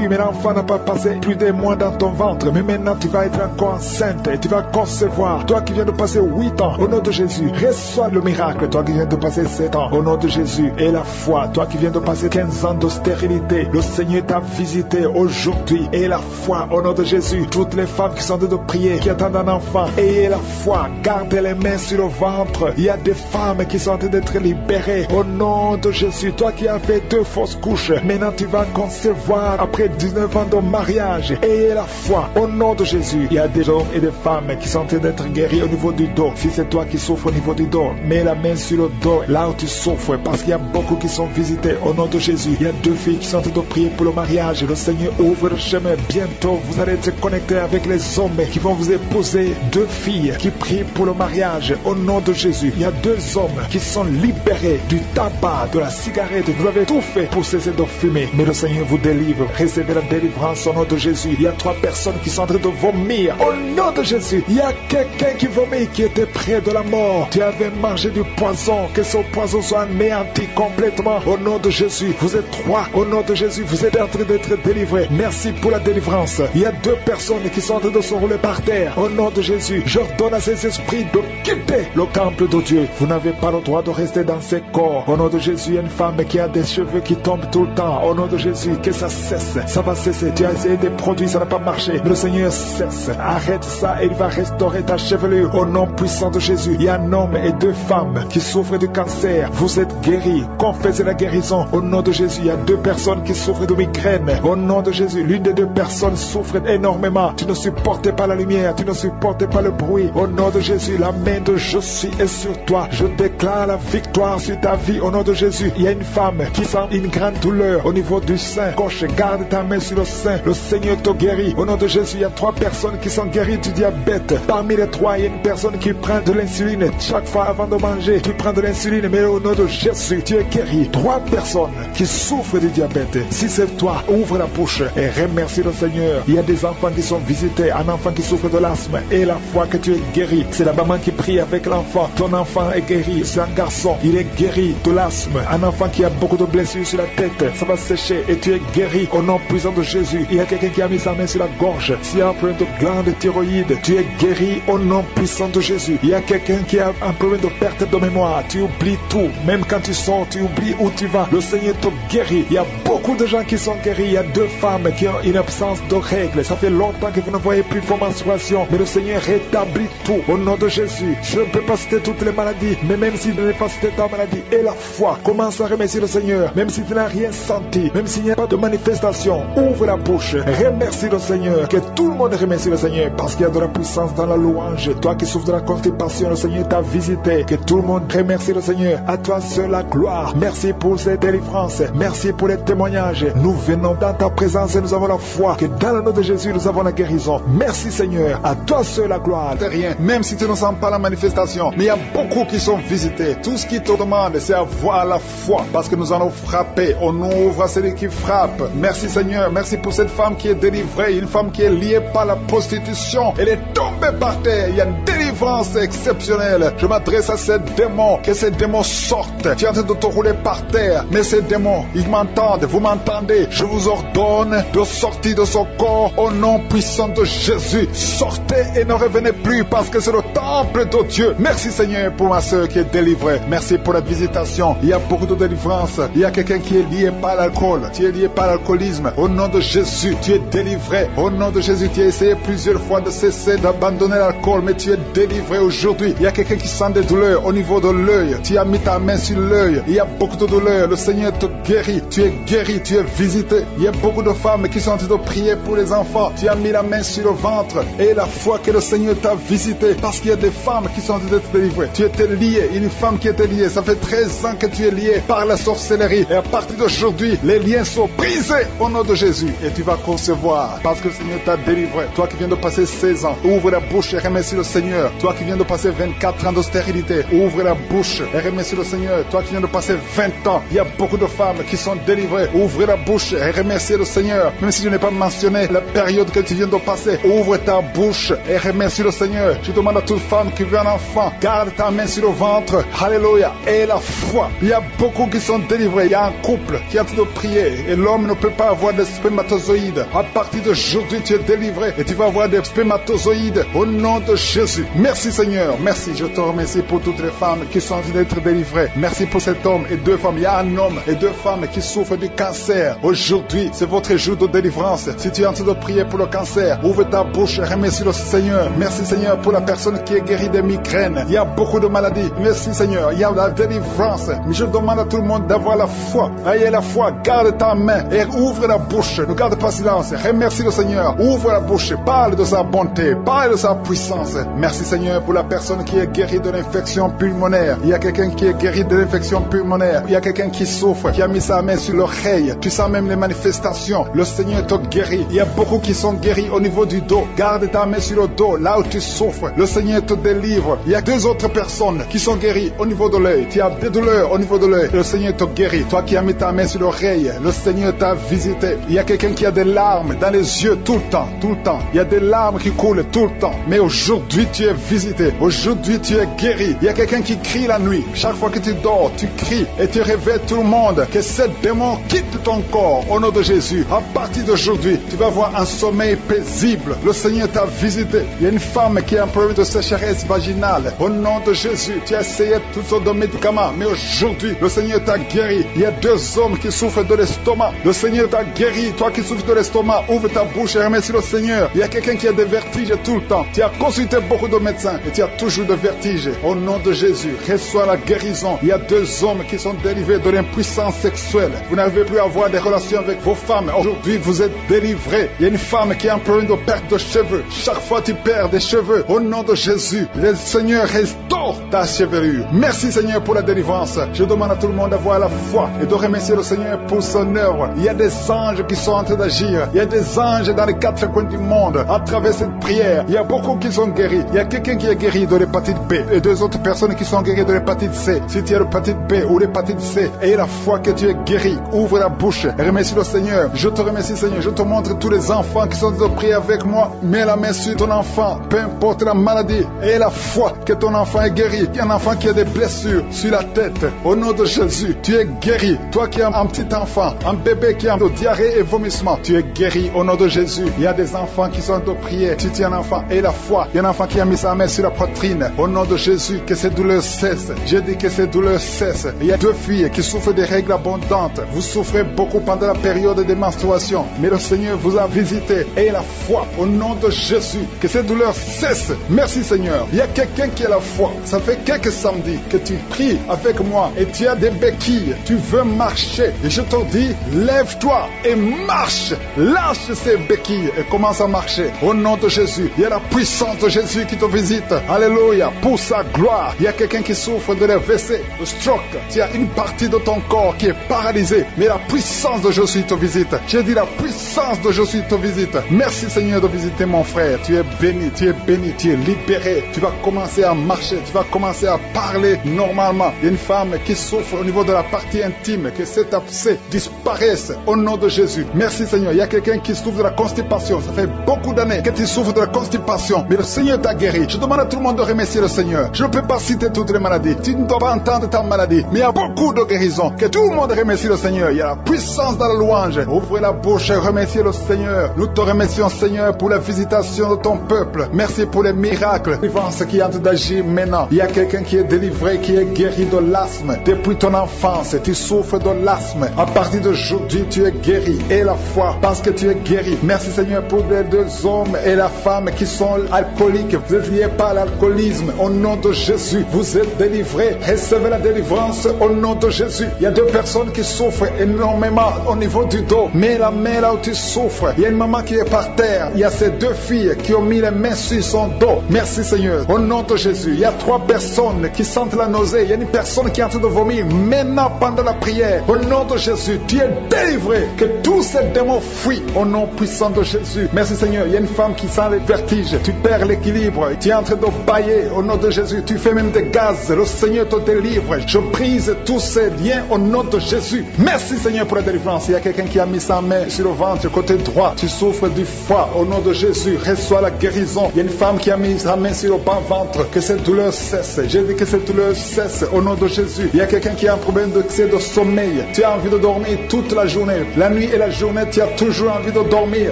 mais l'enfant n'a pas passé plus d'un mois dans ton ventre. Mais maintenant tu vas être encore enceinte et tu vas concevoir. Toi qui viens de passer 8 ans, au nom de Jésus, reçois le miracle. Toi qui viens de passer 7 ans, au nom de Jésus, et la foi. Toi qui viens de passer 15 ans de stérilité, le Seigneur t'a visité aujourd'hui. Et la foi, au nom de Jésus. Toutes les femmes qui sont en train de prier, qui attendent un enfant, ayez la foi. Gardez les mains sur le ventre. Il y a des femmes qui sont en train d'être libérées au nom de Jésus. Toi qui as fait 2 fausses couches, maintenant tu vas concevoir après 19 ans de mariage. Ayez la foi au nom de Jésus. Il y a des hommes et des femmes qui sont en train d'être guéris au niveau du dos. Si c'est toi qui souffres au niveau du dos, mets la main sur le dos là où tu souffres, parce qu'il y a beaucoup qui sont visités au nom de Jésus. Il y a 2 filles qui sont en train de prier pour le mariage. Le Seigneur ouvre le chemin. Bientôt vous allez être connectés avec les hommes qui vont vous épouser. 2 filles qui prient pour le mariage au nom de Jésus. Il y a 2 hommes qui sont libérés du tabac, de la cigarette. Vous avez tout fait pour cesser de fumer, mais le Seigneur vous délivre. Recevez la délivrance au nom de Jésus. Il y a 3 personnes qui sont en train de vomir au nom de Jésus. Il y a quelqu'un qui vomit, qui était près de la mort. Tu avais mangé du poison, que ce poison soit anéanti complètement au nom de Jésus. Vous êtes 3 au nom de Jésus. Vous êtes en train d'être délivrés. Merci pour la délivrance. Il y a 2 personnes qui sont en train de se rouler par terre au nom de Jésus. J'ordonne à ces esprits de quitter le temple de Dieu. Vous n'avez pas le droit de rester dans ces corps. Au nom de Jésus, il y a une femme qui a des cheveux qui tombent tout le temps. Au nom de Jésus, que ça cesse. Ça va cesser. Tu as essayé des produits, ça n'a pas marché. Mais le Seigneur cesse. Arrête ça et il va restaurer ta chevelure. Au nom puissant de Jésus, il y a un homme et 2 femmes qui souffrent du cancer. Vous êtes guéris. Confessez la guérison. Au nom de Jésus, il y a 2 personnes qui souffrent de migraine. Au nom de Jésus, l'une des 2 personnes souffre énormément. Tu ne supportes pas la lumière. Tu ne supportes pas le bruit. Au nom de Jésus, la main de je suis est sur toi. Je déclare la victoire sur ta vie au nom de Jésus. Il y a une femme qui sent une grande douleur au niveau du sein gauche. Garde ta main sur le sein. Le Seigneur te guérit. Au nom de Jésus, il y a 3 personnes qui sont guéries du diabète. Parmi les 3, il y a une personne qui prend de l'insuline. Chaque fois avant de manger, tu prends de l'insuline. Mais au nom de Jésus, tu es guéri. 3 personnes qui souffrent du diabète. Si c'est toi, ouvre la bouche et remercie le Seigneur. Il y a des enfants qui sont visités. Un enfant qui souffre de l'asthme. Et la foi que tu es guéri. C'est la maman qui prie avec l'enfant. Ton enfant est guéri. C'est un garçon. Il est guéri de l'asthme. Un enfant qui a beaucoup de blessures sur la tête. Ça va sécher et tu es guéri au nom puissant de Jésus. Il y a quelqu'un qui a mis sa main sur la gorge. S'il y a un problème de glande thyroïde, tu es guéri au nom puissant de Jésus. Il y a quelqu'un qui a un problème de perte de mémoire. Tu oublies tout. Même quand tu sors, tu oublies où tu vas. Le Seigneur te guérit. Il y a beaucoup de gens qui sont guéris. Il y a 2 femmes qui ont une absence de règles. Ça fait longtemps que vous ne voyez plus vos menstruations. Mais le Seigneur rétablit tout au nom de Jésus. Je ne peux pas citer toutes les maladies, mais même si je n'ai pas cité ta maladie, et la foi, commence à remercier le Seigneur. Même si tu n'as rien senti, même s'il n'y a pas de manifestation, ouvre la bouche, remercie le Seigneur. Que tout le monde remercie le Seigneur, parce qu'il y a de la puissance dans la louange. Toi qui souffres de la constipation, le Seigneur t'a visité. Que tout le monde remercie le Seigneur. À toi seul la gloire. Merci pour cette délivrance. Merci pour les témoignages. Nous venons dans ta présence et nous avons la foi que dans le nom de Jésus, nous avons la guérison. Merci Seigneur. À toi seul la gloire. Rien, même si tu ne sens pas la manifestation, mais il y a beaucoup qui sont visités. Tout ce qui te demande, c'est avoir la foi, parce que nous allons frapper. On ouvre à celui qui frappe. Merci Seigneur. Merci pour cette femme qui est délivrée, une femme qui est liée par la prostitution. Elle est tombée par terre. Il y a une délivrance exceptionnelle. Je m'adresse à ces démons, que ces démons sortent. Tu es en train de te rouler par terre, mais ces démons, ils m'entendent, vous m'entendez. Je vous ordonne de sortir de son corps au nom puissant de Jésus. Sortez et ne revenez plus, parce que c'est le temple de Dieu. Merci Seigneur pour ma soeur qui est délivrée. Merci pour la visitation. Il y a beaucoup de délivrance. Il y a quelqu'un qui est lié par l'alcool. Tu es lié par l'alcoolisme. Au nom de Jésus, tu es délivré. Au nom de Jésus, tu as essayé plusieurs fois de cesser d'abandonner l'alcool, mais tu es délivré aujourd'hui. Il y a quelqu'un qui sent des douleurs au niveau de l'œil. Tu as mis ta main sur l'œil. Il y a beaucoup de douleurs. Le Seigneur te guérit. Tu es guéri. Tu es visité. Il y a beaucoup de femmes qui sont en train de prier pour les enfants. Tu as mis la main sur le ventre. Et la foi que le Seigneur t'a visité, parce qu'il y a des femmes qui sont en train d'être délivrées. Tu étais lié. Une femme qui était liée. Ça fait 13 ans que tu es lié par la sorcellerie. Et à partir d'aujourd'hui, les liens sont brisés au nom de Jésus. Et tu vas concevoir, parce que le Seigneur t'a délivré. Toi qui viens de passer 16 ans, ouvre la bouche et remercie le Seigneur. Toi qui viens de passer 24 ans de stérilité, ouvre la bouche et remercie Remercie le Seigneur. Toi qui viens de passer 20 ans, il y a beaucoup de femmes qui sont délivrées. Ouvrez la bouche et remerciez le Seigneur. Même si je n'ai pas mentionné la période que tu viens de passer, ouvre ta bouche et remercie le Seigneur. Je demande à toute femme qui veut un enfant, garde ta main sur le ventre. Alléluia. Et la foi. Il y a beaucoup qui sont délivrés. Il y a un couple qui a en train de prier et l'homme ne peut pas avoir de spermatozoïdes. À partir d'aujourd'hui, tu es délivré et tu vas avoir des spermatozoïdes au nom de Jésus. Merci Seigneur. Merci. Je te remercie pour toutes les femmes qui sont en train d'être délivrées. Merci pour cet homme et 2 femmes. Il y a un homme et 2 femmes qui souffrent du cancer. Aujourd'hui, c'est votre jour de délivrance. Si tu es en train de prier pour le cancer, ouvre ta bouche et remercie le Seigneur. Merci Seigneur pour la personne qui est guérie des migraines. Il y a beaucoup de maladies. Merci Seigneur. Il y a la délivrance. Mais je demande à tout le monde d'avoir la foi. Ayez la foi. Garde ta main et ouvre la bouche. Ne garde pas silence. Remercie le Seigneur. Ouvre la bouche. Parle de sa bonté. Parle de sa puissance. Merci Seigneur pour la personne qui est guérie de l'infection pulmonaire. Il y a quelqu'un qui est guéri de l'infection pulmonaire. Il y a quelqu'un qui souffre, qui a mis sa main sur l'oreille. Tu sens même les manifestations. Le Seigneur te guérit. Il y a beaucoup qui sont guéris au niveau du dos. Garde ta main sur le dos, là où tu souffres. Le Seigneur te délivre. Il y a 2 autres personnes qui sont guéries au niveau de l'œil. Tu as des douleurs au niveau de l'œil. Le Seigneur te guérit. Toi qui as mis ta main sur l'oreille, le Seigneur t'a visité. Il y a quelqu'un qui a des larmes dans les yeux tout le temps, tout le temps. Il y a des larmes qui coulent tout le temps. Mais aujourd'hui, tu es visité. Aujourd'hui, tu es guéri. Il y a quelqu'un qui crie la nuit. Chaque fois que tu dors, tu cries et tu réveilles tout le monde. Que ce démon quitte ton corps au nom de Jésus. À partir d'aujourd'hui, tu vas avoir un sommeil paisible. Le Seigneur t'a visité. Il y a une femme qui a un problème de sécheresse vaginale. Au nom de Jésus, tu as essayé toutes sortes de médicaments. Mais aujourd'hui, le Seigneur t'a guéri. Il y a 2 hommes qui souffrent de l'estomac. Le Seigneur t'a guéri. Toi qui souffres de l'estomac, ouvre ta bouche et remercie le Seigneur. Il y a quelqu'un qui a des vertiges tout le temps. Tu as consulté beaucoup de médecins et tu as toujours des vertiges. Au nom de Jésus, reçois la guérison. Il y a 2 hommes qui sont délivrés de l'impuissance sexuelle. Vous n'arrivez plus à avoir des relations avec vos femmes. Aujourd'hui, vous êtes délivrés. Il y a une femme qui a un problème de perte de cheveux. Chaque fois tu perds des cheveux. Au nom de Jésus, le Seigneur restaure ta chevelure. Merci Seigneur pour la délivrance. Je demande à tout le monde d'avoir la foi et de remercier le Seigneur pour son œuvre. Il y a des anges qui sont en train d'agir. Il y a des anges dans les 4 coins du monde. À travers cette prière, il y a beaucoup qui sont guéris. Il y a quelqu'un qui est guéri de l'hépatite B et 2 autres personnes qui sont guéries de l'hépatite C. Si tu as l'hépatite B ou l'hépatite C, aie la foi que tu es guéri. Ouvre la bouche et remercie le Seigneur. Je te remercie Seigneur. Je te montre tous les enfants qui sont de prier avec moi. Mets la main sur ton enfant, peu importe la maladie. Aie la foi que ton enfant est guéri. Il y a un enfant qui a des blessures sur la tête. Au nom de Jésus, tu es guéri. Toi qui as un petit enfant, un bébé qui a de diarrhée et vomissement, tu es guéri au nom de Jésus. Il y a des enfants qui sont de prier. Si tu es un enfant, aie la foi. Il y a un enfant qui a mis sa main sur la poitrine. Au nom de Jésus, que ces douleurs cessent. Je dis que ces douleurs cessent. Il y a 2 filles qui souffrent des règles abondantes. Vous souffrez beaucoup pendant la période de menstruation. Mais le Seigneur vous a visité. Ayez la foi au nom de Jésus. Que ces douleurs cessent. Merci Seigneur. Il y a quelqu'un qui a la foi. Ça fait quelques samedis que tu pries avec moi et tu as des béquilles. Tu veux marcher. Et je te dis, lève-toi et marche. Lâche ces béquilles et commence à marcher. Au nom de Jésus. Il y a la puissance de Jésus qui te visite. Alléluia. Pour sa gloire. Il y a quelqu'un qui souffre de l'AVC, de stroke. Tu as une partie de ton corps qui est paralysée. Mais la puissance de Jésus te visite. J'ai dit la puissance de Jésus te visite. Merci Seigneur de visiter mon frère. Tu es béni, tu es béni, tu es libéré. Tu vas commencer à marcher. Tu vas commencer à parler normalement. Il y a une femme qui souffre au niveau de la partie intime. Que cet abcès disparaisse au nom de Jésus. Merci Seigneur. Il y a quelqu'un qui souffre de la constipation. Ça fait beaucoup d'années que tu souffres de la constipation. Mais le Seigneur t'a guéri. Je demande à tout le monde de remercier le Seigneur. Je ne peux pas citer toutes les maladies. Tu ne dois pas entendre ta maladie. Mais il y a beaucoup de guérisons. Que tout le monde remercie le Seigneur. Il y a la puissance dans la louange. Ouvrez la bouche et remerciez le Seigneur. Nous te remercions Seigneur pour la visitation de ton peuple. Merci pour les miracles. Délivrance qui est en train d'agir maintenant. Il y a quelqu'un qui est délivré, qui est guéri de l'asthme. Depuis ton enfance, tu souffres de l'asthme. À partir d'aujourd'hui, tu es guéri. Et la foi, parce que tu es guéri. Merci Seigneur pour les 2 hommes et la femme qui sont alcooliques. Vous êtes liés par l'alcoolisme. Au nom de Jésus, vous êtes délivrés. Recevez la délivrance au nom de Jésus. Il y a 2 personnes qui souffrent énormément au niveau du dos. Mets la main là où tu souffres. Il y a une maman qui est par terre. Il y a ces 2 filles qui ont mis les mains sur son dos. Merci Seigneur. Au nom de Jésus. Il y a 3 personnes qui sentent la nausée. Il y a une personne qui est en train de vomir. Maintenant, pendant la prière. Au nom de Jésus, tu es délivré. Que tous ces démons fuient au nom puissant de Jésus. Merci Seigneur. Il y a une femme qui sent les vertiges. Tu perds l'équilibre. Tu es en train de bailler au nom de Jésus. Tu fais même des gaz. Le Seigneur te délivre. Je brise tous ces liens au nom de Jésus. Merci Seigneur pour la délivrance. Il y a quelqu'un qui a mis sa main sur le ventre, côté droit. Tu souffres du foie. Au nom de Jésus, reçois la guérison. Il y a une femme qui a mis sa main sur le bas-ventre. Que cette douleur cesse. J'ai dit que cette douleur cesse au nom de Jésus. Il y a quelqu'un qui a un problème de sommeil. Tu as envie de dormir toute la journée. La nuit et la journée, tu as toujours envie de dormir.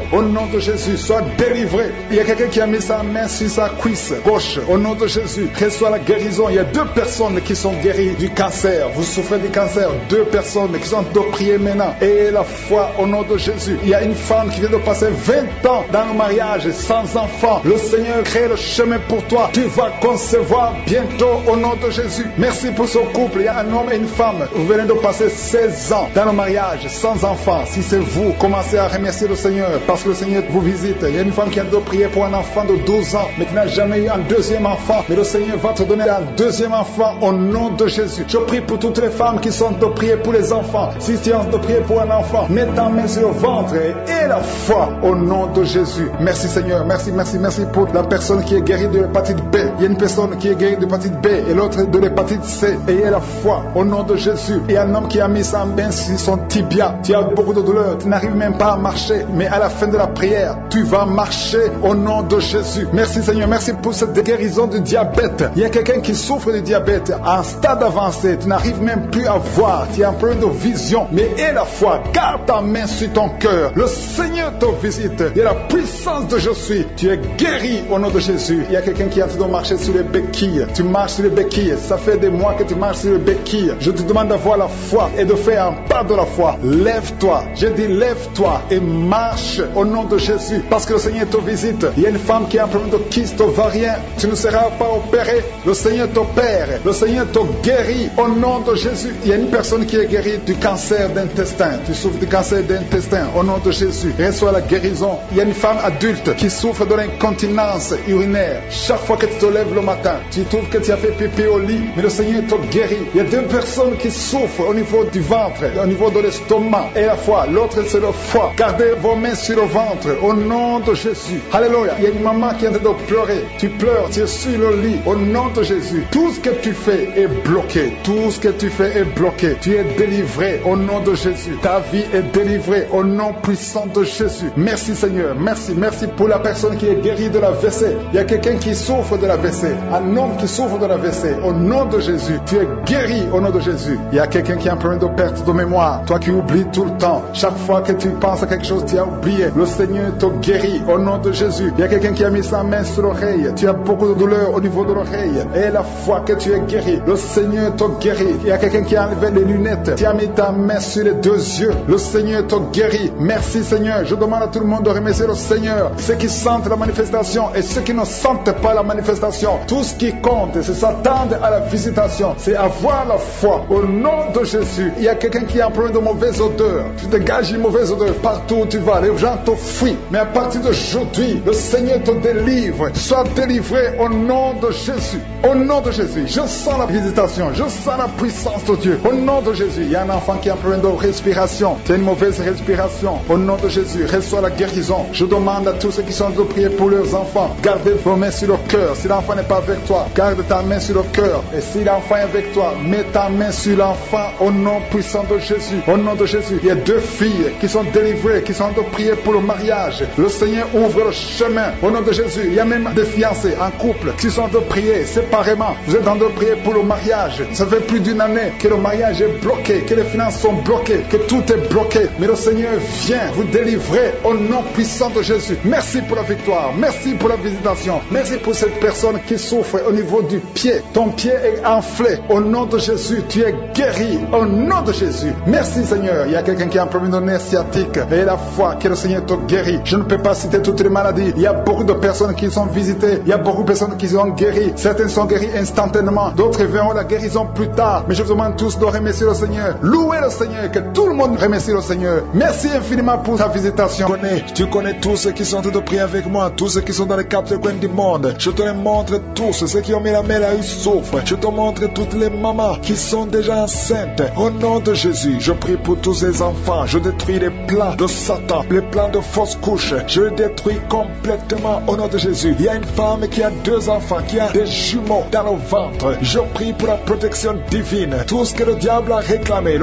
Au nom de Jésus, sois délivré. Il y a quelqu'un qui a mis sa main sur sa cuisse gauche. Au nom de Jésus, reçois la guérison. Il y a 2 personnes qui sont guéries du cancer. Vous souffrez du cancer. 2 personnes qui sont de prier maintenant. Et la foi au nom de Jésus. Il y a une femme qui vient de passer 20 ans dans le mariage sans enfant. Le Seigneur crée le chemin pour toi. Tu vas concevoir bientôt au nom de Jésus. Merci pour ce couple. Il y a un homme et une femme. Vous venez de passer 16 ans dans le mariage sans enfant. Si c'est vous, commencez à remercier le Seigneur parce que le Seigneur vous visite. Il y a une femme qui a de prier pour un enfant de 12 ans mais qui n'a jamais eu un deuxième enfant. Mais le Seigneur va te donner un deuxième enfant au nom de Jésus. Je prie pour toutes les femmes qui sont de prier pour les enfants. Si tu es en train de prier pour un enfant, mets ta main sur le ventre et la foi au nom de Jésus. Merci Seigneur. Merci pour la personne qui est guérie de l'hépatite B. Il y a une personne qui est guérie de l'hépatite B et l'autre de l'hépatite C. Ayez la foi au nom de Jésus. Il y a un homme qui a mis sa main sur son tibia. Tu as beaucoup de douleur. Tu n'arrives même pas à marcher. Mais à la fin de la prière, tu vas marcher au nom de Jésus. Merci Seigneur. Merci pour cette guérison du diabète. Il y a quelqu'un qui souffre du diabète à un stade avancé. Tu n'arrives même plus à voir. Tu as un problème de vision. Mais aie la foi. Garde ta main sur ton cœur. Le Seigneur te visite. Il y a la puissance de je suis. Tu es guéri au nom de Jésus. Il y a quelqu'un qui est en train de marcher sur les béquilles. Tu marches sur les béquilles. Ça fait des mois que tu marches sur les béquilles. Je te demande d'avoir la foi et de faire un pas de la foi. Lève-toi. J'ai dit lève-toi et marche au nom de Jésus. Parce que le Seigneur te visite. Il y a une femme qui a un problème de kyste ovarien. Tu ne seras pas opéré. Le Seigneur t'opère. Le Seigneur te guérit au nom de Jésus. Il y a une personne qui est guérie du cancer d'intestin. Tu souffres du cancer d'intestin au nom de Jésus. Reçois la guérison. Il y a une femme adulte qui souffre de l'incontinence urinaire. Chaque fois que tu te lèves le matin, tu trouves que tu as fait pipi au lit, mais le Seigneur te guérit. Il y a 2 personnes qui souffrent au niveau du ventre, au niveau de l'estomac et la foi. L'autre c'est le foie. Gardez vos mains sur le ventre au nom de Jésus. Alléluia. Il y a une maman qui est en train de pleurer. Tu pleures, tu es sur le lit au nom de Jésus. Tout ce que tu fais est bloqué. Tout ce que tu fais est bloqué. Tu es délivré au nom de Jésus. Ta vie est délivrée au nom puissant de Jésus. Merci Seigneur. Merci pour la personne qui est guérie de la WC. Il y a quelqu'un qui souffre de la WC. Un homme qui souffre de la WC. Au nom de Jésus. Tu es guéri au nom de Jésus. Il y a quelqu'un qui a un problème de perte de mémoire. Toi qui oublies tout le temps. Chaque fois que tu penses à quelque chose, tu as oublié. Le Seigneur te guérit au nom de Jésus. Il y a quelqu'un qui a mis sa main sur l'oreille. Tu as beaucoup de douleur au niveau de l'oreille. Et la fois que tu es guéri, le Seigneur te guérit. Il y a quelqu'un qui a enlevé les lunettes. Tu as mis ta main sur les 2 yeux. Le Seigneur te guérit. Merci Seigneur. Je demande à tout le monde de remercier le Seigneur. Ceux qui sentent la manifestation et ceux qui ne sentent pas la manifestation. Tout ce qui compte, c'est s'attendre à la visitation. C'est avoir la foi au nom de Jésus. Il y a quelqu'un qui a un problème de mauvaise odeur. Tu dégages une mauvaise odeur partout où tu vas. Les gens te fuient. Mais à partir d'aujourd'hui, le Seigneur te délivre. Sois délivré au nom de Jésus. Au nom de Jésus. Je sens la visitation. Je sens la puissance de Dieu. Au nom de Jésus. Il y a un enfant qui a un problème de respiration. Tu as une mauvaise respiration. Au nom de Jésus. Reçois la guérison. Je demande à tous ceux qui sont en train de prier pour leurs enfants. Gardez vos mains sur le cœur. Si l'enfant n'est pas avec toi, garde ta main sur le cœur. Et si l'enfant est avec toi, mets ta main sur l'enfant au nom puissant de Jésus. Au nom de Jésus. Il y a 2 filles qui sont délivrées, qui sont en train de prier pour le mariage. Le Seigneur ouvre le chemin. Au nom de Jésus. Il y a même des fiancés en couple qui sont en train de prier séparément. Vous êtes en train de prier pour le mariage. Ça fait plus d'1 année que le mariage est bloqué, que les finances sont bloquées, que tout est bloqué. Mais le Seigneur vient vous délivrer au nom puissant de Jésus. Merci pour la victoire. Merci pour la visitation. Merci pour cette personne qui souffre au niveau du pied. Ton pied est enflé. Au nom de Jésus, tu es guéri. Au nom de Jésus. Merci Seigneur. Il y a quelqu'un qui a un problème de nerf sciatique. Et la foi que le Seigneur te guérit. Je ne peux pas citer toutes les maladies. Il y a beaucoup de personnes qui sont visitées. Il y a beaucoup de personnes qui sont guéries. Certaines sont guéries instantanément. D'autres verront la guérison plus tard. Mais je vous demande tous de remercier le Seigneur. Louez le Seigneur. Que tout le monde remercie le Seigneur. Merci infiniment pour ta visitation. Tu connais tous ceux qui sont en train de prier avec moi. Tous ceux qui sont dans les 4 coins du monde. Je te les montre tous. Ceux qui ont mis la main là, ils souffrent. Je te montre toutes les mamans qui sont déjà enceintes. sainte. Au nom de Jésus, je prie pour tous ces enfants. Je détruis les plans de Satan, les plans de fausses couches. Je les détruis complètement au nom de Jésus. Il y a une femme qui a 2 enfants, qui a des jumeaux dans le ventre. Je prie pour la protection divine. Tout ce que le diable a réclamé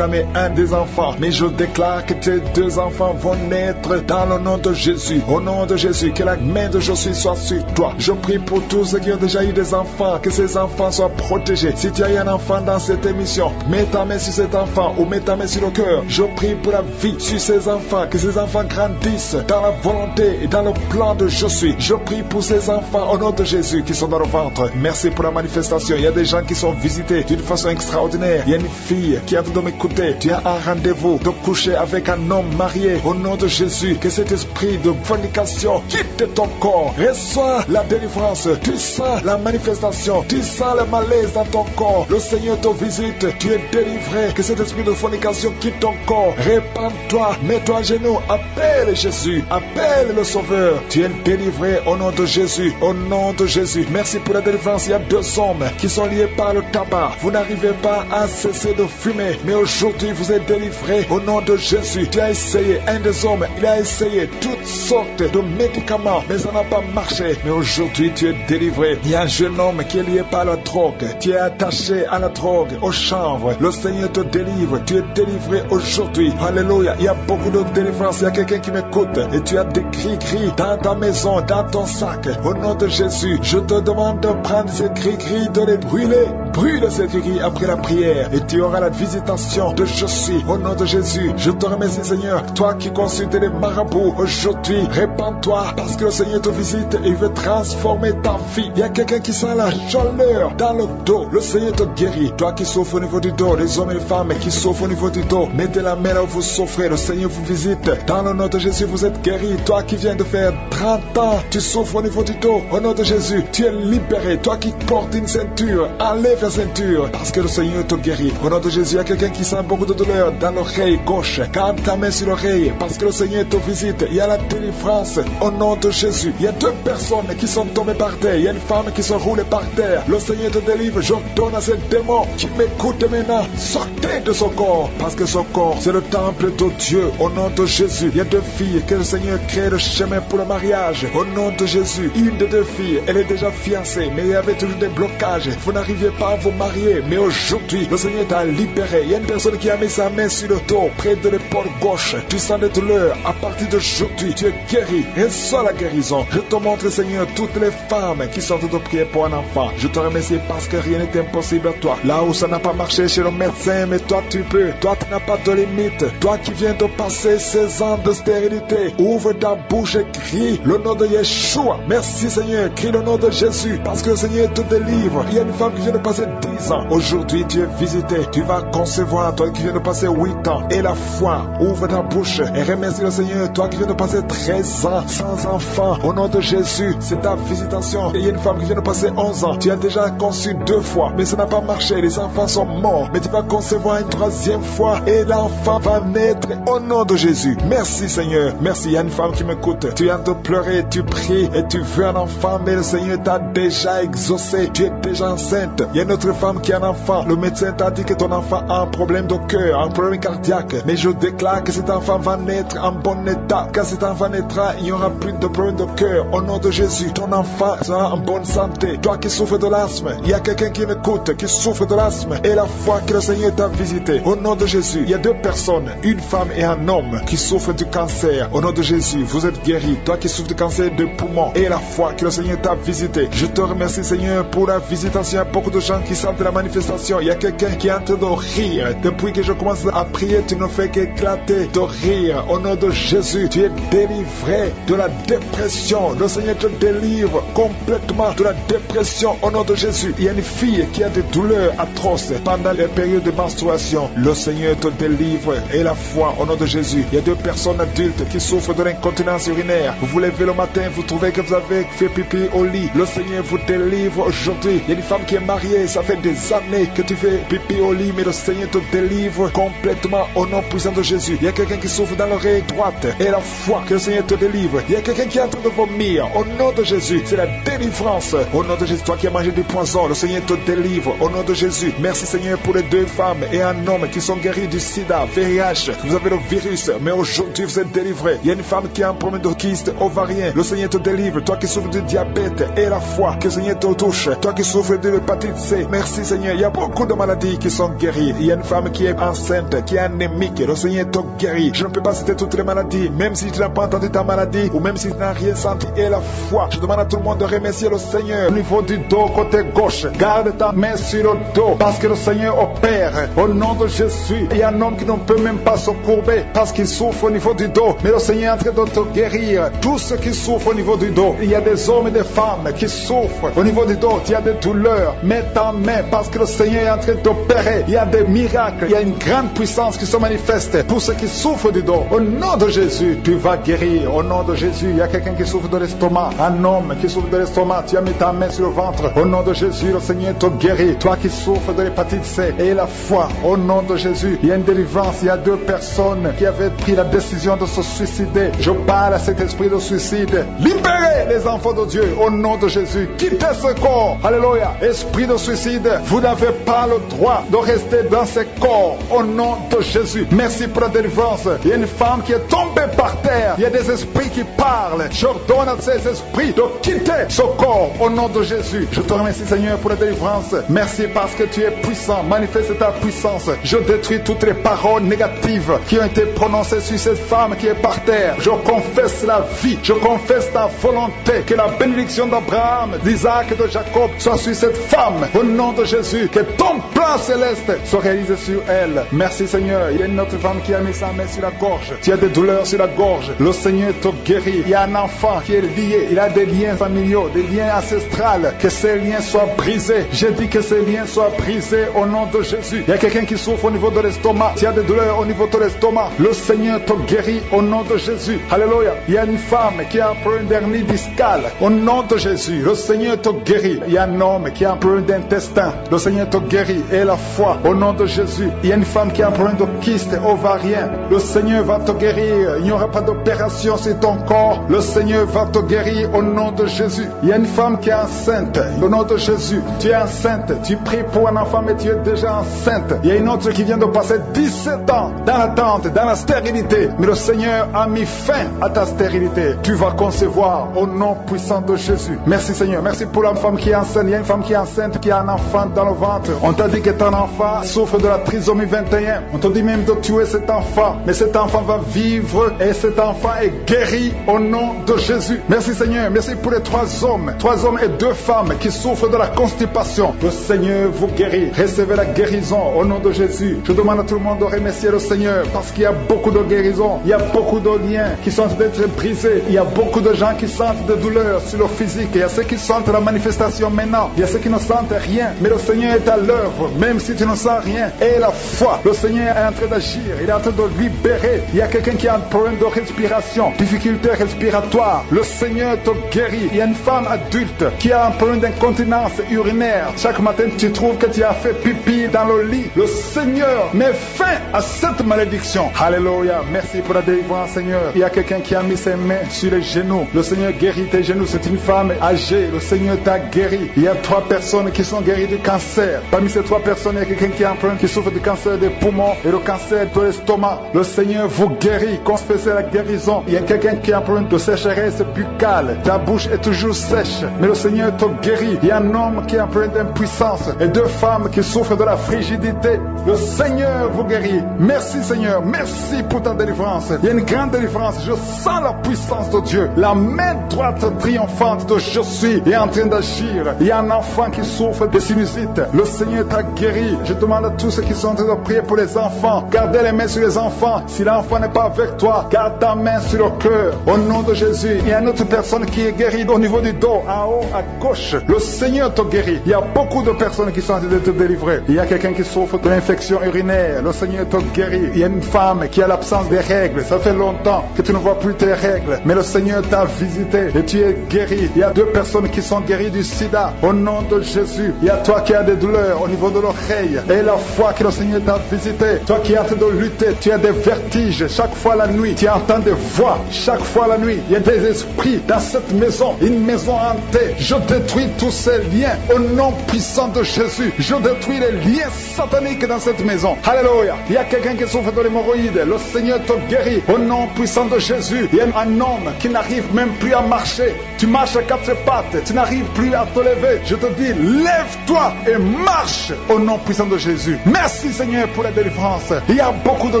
un des enfants. Mais je déclare que tes 2 enfants vont naître dans le nom de Jésus. Au nom de Jésus, que la main de Jésus soit sur toi. Je prie pour tous ceux qui ont déjà eu des enfants, que ces enfants soient protégés. Si tu as eu un enfant dans cette émission, mets ta main sur cet enfant ou mets ta main sur le cœur. Je prie pour la vie sur ces enfants, que ces enfants grandissent dans la volonté et dans le plan de Jésus. Je prie pour ces enfants au nom de Jésus qui sont dans le ventre. Merci pour la manifestation. Il y a des gens qui sont visités d'une façon extraordinaire. Il y a une fille qui a de m'écouter. Tu as un rendez-vous de coucher avec un homme marié. Au nom de Jésus, que cet esprit de fornication quitte ton corps. Reçois la délivrance. Tu sens la manifestation. Tu sens le malaise dans ton corps. Le Seigneur te visite. Tu es délivré. Que cet esprit de fornication quitte ton corps. Répands-toi. Mets-toi à genoux. Appelle Jésus. Appelle le Sauveur. Tu es délivré au nom de Jésus. Au nom de Jésus. Merci pour la délivrance. Il y a 2 hommes qui sont liés par le tabac. Vous n'arrivez pas à cesser de fumer. Mais aujourd'hui, vous êtes délivré au nom de Jésus. Tu as essayé. Un des hommes, il a essayé toutes sortes de médicaments. Mais ça n'a pas marché. Mais aujourd'hui, tu es délivré. Il y a un jeune homme qui est lié par la drogue. Tu es attaché à la drogue, au chanvre. Le Seigneur te délivre. Tu es délivré aujourd'hui. Alléluia. Il y a beaucoup de délivrance. Il y a quelqu'un qui m'écoute. Et tu as des cris dans ta maison, dans ton sac. Au nom de Jésus, je te demande de prendre ces cris, de les brûler. Brûle ces cris après la prière. Et tu auras la visitation de Jésus. Au nom de Jésus, je te remercie Seigneur. Toi qui consultes les marabouts, aujourd'hui, répands-toi parce que le Seigneur te visite et il veut transformer ta vie. Il y a quelqu'un qui sent la chaleur dans le dos. Le Seigneur te guérit. Toi qui souffres au niveau du dos, les hommes et les femmes qui souffrent au niveau du dos, mettez la main là où vous souffrez. Le Seigneur vous visite. Dans le nom de Jésus, vous êtes guéri. Toi qui viens de faire 30 ans, tu souffres au niveau du dos. Au nom de Jésus, tu es libéré. Toi qui portes une ceinture, enlève la ceinture parce que le Seigneur te guérit. Au nom de Jésus, il y a quelqu'un qui sent beaucoup de douleur dans l'oreille gauche. Garde ta main sur l'oreille parce que le Seigneur te visite. Il y a la délivrance au nom de Jésus. Il y a 2 personnes qui sont tombées par terre. Il y a une femme qui se roule par terre. Le Seigneur te délivre. Je donne à ce démon qui m'écoute maintenant. Sortez de son corps parce que son corps, c'est le temple de Dieu. Au nom de Jésus, il y a 2 filles que le Seigneur crée le chemin pour le mariage. Au nom de Jésus, une des 2 filles, elle est déjà fiancée, mais il y avait toujours des blocages. Vous n'arriviez pas à vous marier, mais aujourd'hui, le Seigneur t'a libéré. Il y a une personne qui a mis sa main sur le dos, près de l'épaule gauche. Tu sens des douleurs. À partir d'aujourd'hui, tu es guéri. Reçois la guérison. Je te montre, Seigneur, toutes les femmes qui sont de prier pour un enfant. Je te remercie parce que rien n'est impossible à toi. Là où ça n'a pas marché chez le médecin, mais toi tu peux. Toi tu n'as pas de limite. Toi qui viens de passer 16 ans de stérilité, ouvre ta bouche et crie le nom de Yeshua. Merci Seigneur, crie le nom de Jésus parce que le Seigneur te délivre. Il y a une femme qui vient de passer 10 ans. Aujourd'hui tu es visité. Tu vas concevoir. Toi qui viens de passer 8 ans. Et la foi, ouvre ta bouche et remercie le Seigneur. Toi qui viens de passer 13 ans sans enfant. Au nom de Jésus, c'est ta visitation. Et il y a une femme qui vient de passer 11 ans. Tu as déjà conçu 2 fois, mais ça n'a pas marché. Les enfants sont morts. Mais tu vas concevoir une 3e fois et l'enfant va naître au nom de Jésus. Merci Seigneur. Merci. Il y a une femme qui m'écoute. Tu viens de pleurer, tu pries et tu veux un enfant, mais le Seigneur t'a déjà exaucé. Tu es déjà enceinte. Il y a une autre femme qui a un enfant. Le médecin t'a dit que ton enfant a un problème de cœur, un problème cardiaque. Mais je déclare que cet enfant va naître en bon état. Quand cet enfant naîtra, il n'y aura plus de problème de cœur. Au nom de Jésus, ton enfant sera en bonne santé. Toi qui souffres de l'asthme, il y a quelqu'un qui m'écoute, qui souffre de l'asthme. Et la foi que le Seigneur t'a visité. Au nom de Jésus, il y a 2 personnes, une femme et un homme, qui souffrent du cancer. Au nom de Jésus, vous êtes guéris. Toi qui souffres du cancer de poumon. Et la foi que le Seigneur t'a visité. Je te remercie Seigneur pour la visitation. Il y a beaucoup de gens qui sentent la manifestation. Il y a quelqu'un qui est en train de rire. Depuis que je commence à prier, tu ne fais qu'éclater de rire. Au nom de Jésus, tu es délivré de la dépression. Le Seigneur te délivre complètement de la dépression. Au nom de Jésus, il y a une fille qui a des douleurs atroces pendant les périodes de menstruation. Le Seigneur te délivre. Et la foi, au nom de Jésus, il y a 2 personnes adultes qui souffrent de l'incontinence urinaire. Vous vous levez le matin, vous trouvez que vous avez fait pipi au lit. Le Seigneur vous délivre aujourd'hui. Il y a une femme qui est mariée, ça fait des années que tu fais pipi au lit, mais le Seigneur te délivre complètement au nom puissant de Jésus. Il y a quelqu'un qui souffre dans l'oreille droite. Et la foi que le Seigneur te délivre. Il y a quelqu'un qui est en train de vomir. Au nom de Jésus, c'est la délivrance. Au nom de Jésus, toi qui as mangé du poison, le Seigneur te délivre. Au nom de Jésus, merci Merci Seigneur pour les 2 femmes et un homme qui sont guéris du sida, VIH. Vous avez le virus, mais aujourd'hui vous êtes délivrés. Il y a une femme qui a un problème de kyste ovarien. Le Seigneur te délivre. Toi qui souffres de diabète et la foi, que le Seigneur te touche. Toi qui souffres de l'hépatite C, merci Seigneur. Il y a beaucoup de maladies qui sont guéries. Il y a une femme qui est enceinte, qui est anémique. Le Seigneur te guérit. Je ne peux pas citer toutes les maladies, même si tu n'as pas entendu ta maladie ou même si tu n'as rien senti. Et la foi, je demande à tout le monde de remercier le Seigneur. Au niveau du dos, côté gauche, garde ta main sur le dos parce que le Seigneur opère. Au nom de Jésus, il y a un homme qui ne peut même pas se courber parce qu'il souffre au niveau du dos. Mais le Seigneur est en train de te guérir. Tous ceux qui souffrent au niveau du dos, il y a des hommes et des femmes qui souffrent au niveau du dos. Il y a des douleurs. Mets ta main parce que le Seigneur est en train d'opérer. Il y a des miracles. Il y a une grande puissance qui se manifeste pour ceux qui souffrent du dos. Au nom de Jésus, tu vas guérir. Au nom de Jésus, il y a quelqu'un qui souffre de l'estomac. Un homme qui souffre de l'estomac. Tu as mis ta main sur le ventre. Au nom de Jésus, le Seigneur te guérit. Toi qui souffres de l'hépatite C et la foi, au nom de Jésus, il y a une délivrance. Il y a 2 personnes qui avaient pris la décision de se suicider. Je parle à cet esprit de suicide. Libérez les enfants de Dieu au nom de Jésus. Quittez ce corps. Alléluia. Esprit de suicide, vous n'avez pas le droit de rester dans ce corps au nom de Jésus. Merci pour la délivrance. Il y a une femme qui est tombée par terre. Il y a des esprits qui parlent. J'ordonne à ces esprits de quitter ce corps au nom de Jésus. Je te remercie Seigneur pour la délivrance. Merci parce que tu es puissant. Manifeste ta puissance. Je détruis toutes les paroles négatives qui ont été prononcées sur cette femme qui est par terre. Je confesse la vie. Je confesse ta volonté. Que la bénédiction d'Abraham, d'Isaac et de Jacob soit sur cette femme. Au nom de Jésus. Que ton plan céleste soit réalisé sur elle. Merci Seigneur. Il y a une autre femme qui a mis sa main sur la gorge. Tu as des douleurs sur la gorge. Le Seigneur te guérit. Il y a un enfant qui est lié. Il a des liens familiaux, des liens ancestrales. Que ces liens soient brisés. J'ai dit que ces liens soient brisés au nom de Jésus. Il y a quelqu'un qui souffre au niveau de l'estomac. Tu as des douleurs au niveau de l'estomac. Le Seigneur te guérit au nom de Jésus. Alléluia. Il y a une femme qui a un problème d'hernie discale. Au nom de Jésus, le Seigneur te guérit. Il y a un homme qui a un problème d'intestin. Le Seigneur te guérit. Et la foi au nom de Jésus. Il y a une femme qui a un problème de kyste ovarien. Le Seigneur va te guérir. Il n'y aura pas d'opération sur ton corps. Le Seigneur va te guérir au nom de Jésus. Il y a une femme qui est enceinte. Au nom de Jésus, tu es enceinte. Tu pries pour un enfant, mais tu es déjà enceinte. Il y a une autre qui vient de passer 17 ans dans l'attente, dans la stérilité. Mais le Seigneur a mis fin à ta stérilité. Tu vas concevoir au nom puissant de Jésus. Merci Seigneur. Merci pour la femme qui est enceinte. Il y a une femme qui est enceinte, qui a un enfant dans le ventre. On t'a dit que ton enfant souffre de la trisomie 21. On t'a dit même de tuer cet enfant. Mais cet enfant va vivre et cet enfant est guéri au nom de Jésus. Merci Seigneur. Merci pour les 3 hommes. 3 hommes et 2 femmes qui souffrent de la constipation. Le Seigneur vous guérit. Recevez la guérison au nom de Jésus. Je demande à tout le monde de remercier le Seigneur parce qu'il y a beaucoup de guérisons. Il y a beaucoup de liens qui sont d'être brisés. Il y a beaucoup de gens qui sentent des douleurs sur le physique. Il y a ceux qui sentent la manifestation maintenant. Il y a ceux qui ne sentent rien. Mais le Seigneur est à l'œuvre, même si tu ne sens rien. Et la foi, le Seigneur est en train d'agir. Il est en train de libérer. Il y a quelqu'un qui a un problème de respiration, difficulté respiratoire. Le Seigneur te guérit. Il y a une femme adulte qui a un problème d'incontinence urinaire. Chaque matin, tu trouves que tu as fait pipi dans le lit. Le Seigneur met fin à cette malédiction. Alléluia. Merci pour la délivrance, Seigneur. Il y a quelqu'un qui a mis ses mains sur les genoux. Le Seigneur guérit tes genoux. C'est une femme âgée. Le Seigneur t'a guéri. Il y a 3 personnes qui sont guéries du cancer. Parmi ces 3 personnes, il y a quelqu'un qui a un problème, qui souffre du cancer des poumons et le cancer de l'estomac. Le Seigneur vous guérit. Confessez la guérison. Il y a quelqu'un qui a un problème de sécheresse buccale. Ta bouche est toujours sèche, mais le Seigneur te guérit. Il y a un homme qui a un problème d'impuissance et 2 femmes qui souffrent de la frigidité. Le Seigneur vous guérit. Merci Seigneur. Merci pour ta délivrance. Il y a une grande délivrance. Je sens la puissance de Dieu. La main droite triomphante de je suis est en train d'agir. Il y a un enfant qui souffre de sinusite. Le Seigneur t'a guéri. Je demande à tous ceux qui sont en train de prier pour les enfants. Gardez les mains sur les enfants. Si l'enfant n'est pas avec toi, garde ta main sur le cœur. Au nom de Jésus. Il y a une autre personne qui est guérie au niveau du dos, en haut, à gauche. Le Seigneur te guérit. Il y a beaucoup de personnes qui sont en train de te délivrer. Il y a quelqu'un qui souffre de l'infection urinaire. Le Seigneur te guérit. Il y a une femme qui a l'absence des règles. Ça fait longtemps que tu ne vois plus tes règles. Mais le Seigneur t'a visité et tu es guéri. Il y a 2 personnes qui sont guéries du sida. Au nom de Jésus. Il y a toi qui as des douleurs au niveau de l'oreille. Et la foi que le Seigneur t'a visité. Toi qui es en train de lutter. Tu as des vertiges chaque fois la nuit. Tu entends des voix chaque fois la nuit. Il y a des esprits dans cette maison. Une maison hantée. Je détruis tous ces liens. Au nom puissant de Jésus. Je détruit les liens sataniques dans cette maison. Alléluia. Il y a quelqu'un qui souffre de l'hémorroïde. Le Seigneur te guérit. Au nom puissant de Jésus. Il y a un homme qui n'arrive même plus à marcher. Tu marches à quatre pattes. Tu n'arrives plus à te lever. Je te dis, lève-toi et marche au nom puissant de Jésus. Merci Seigneur pour la délivrance. Il y a beaucoup de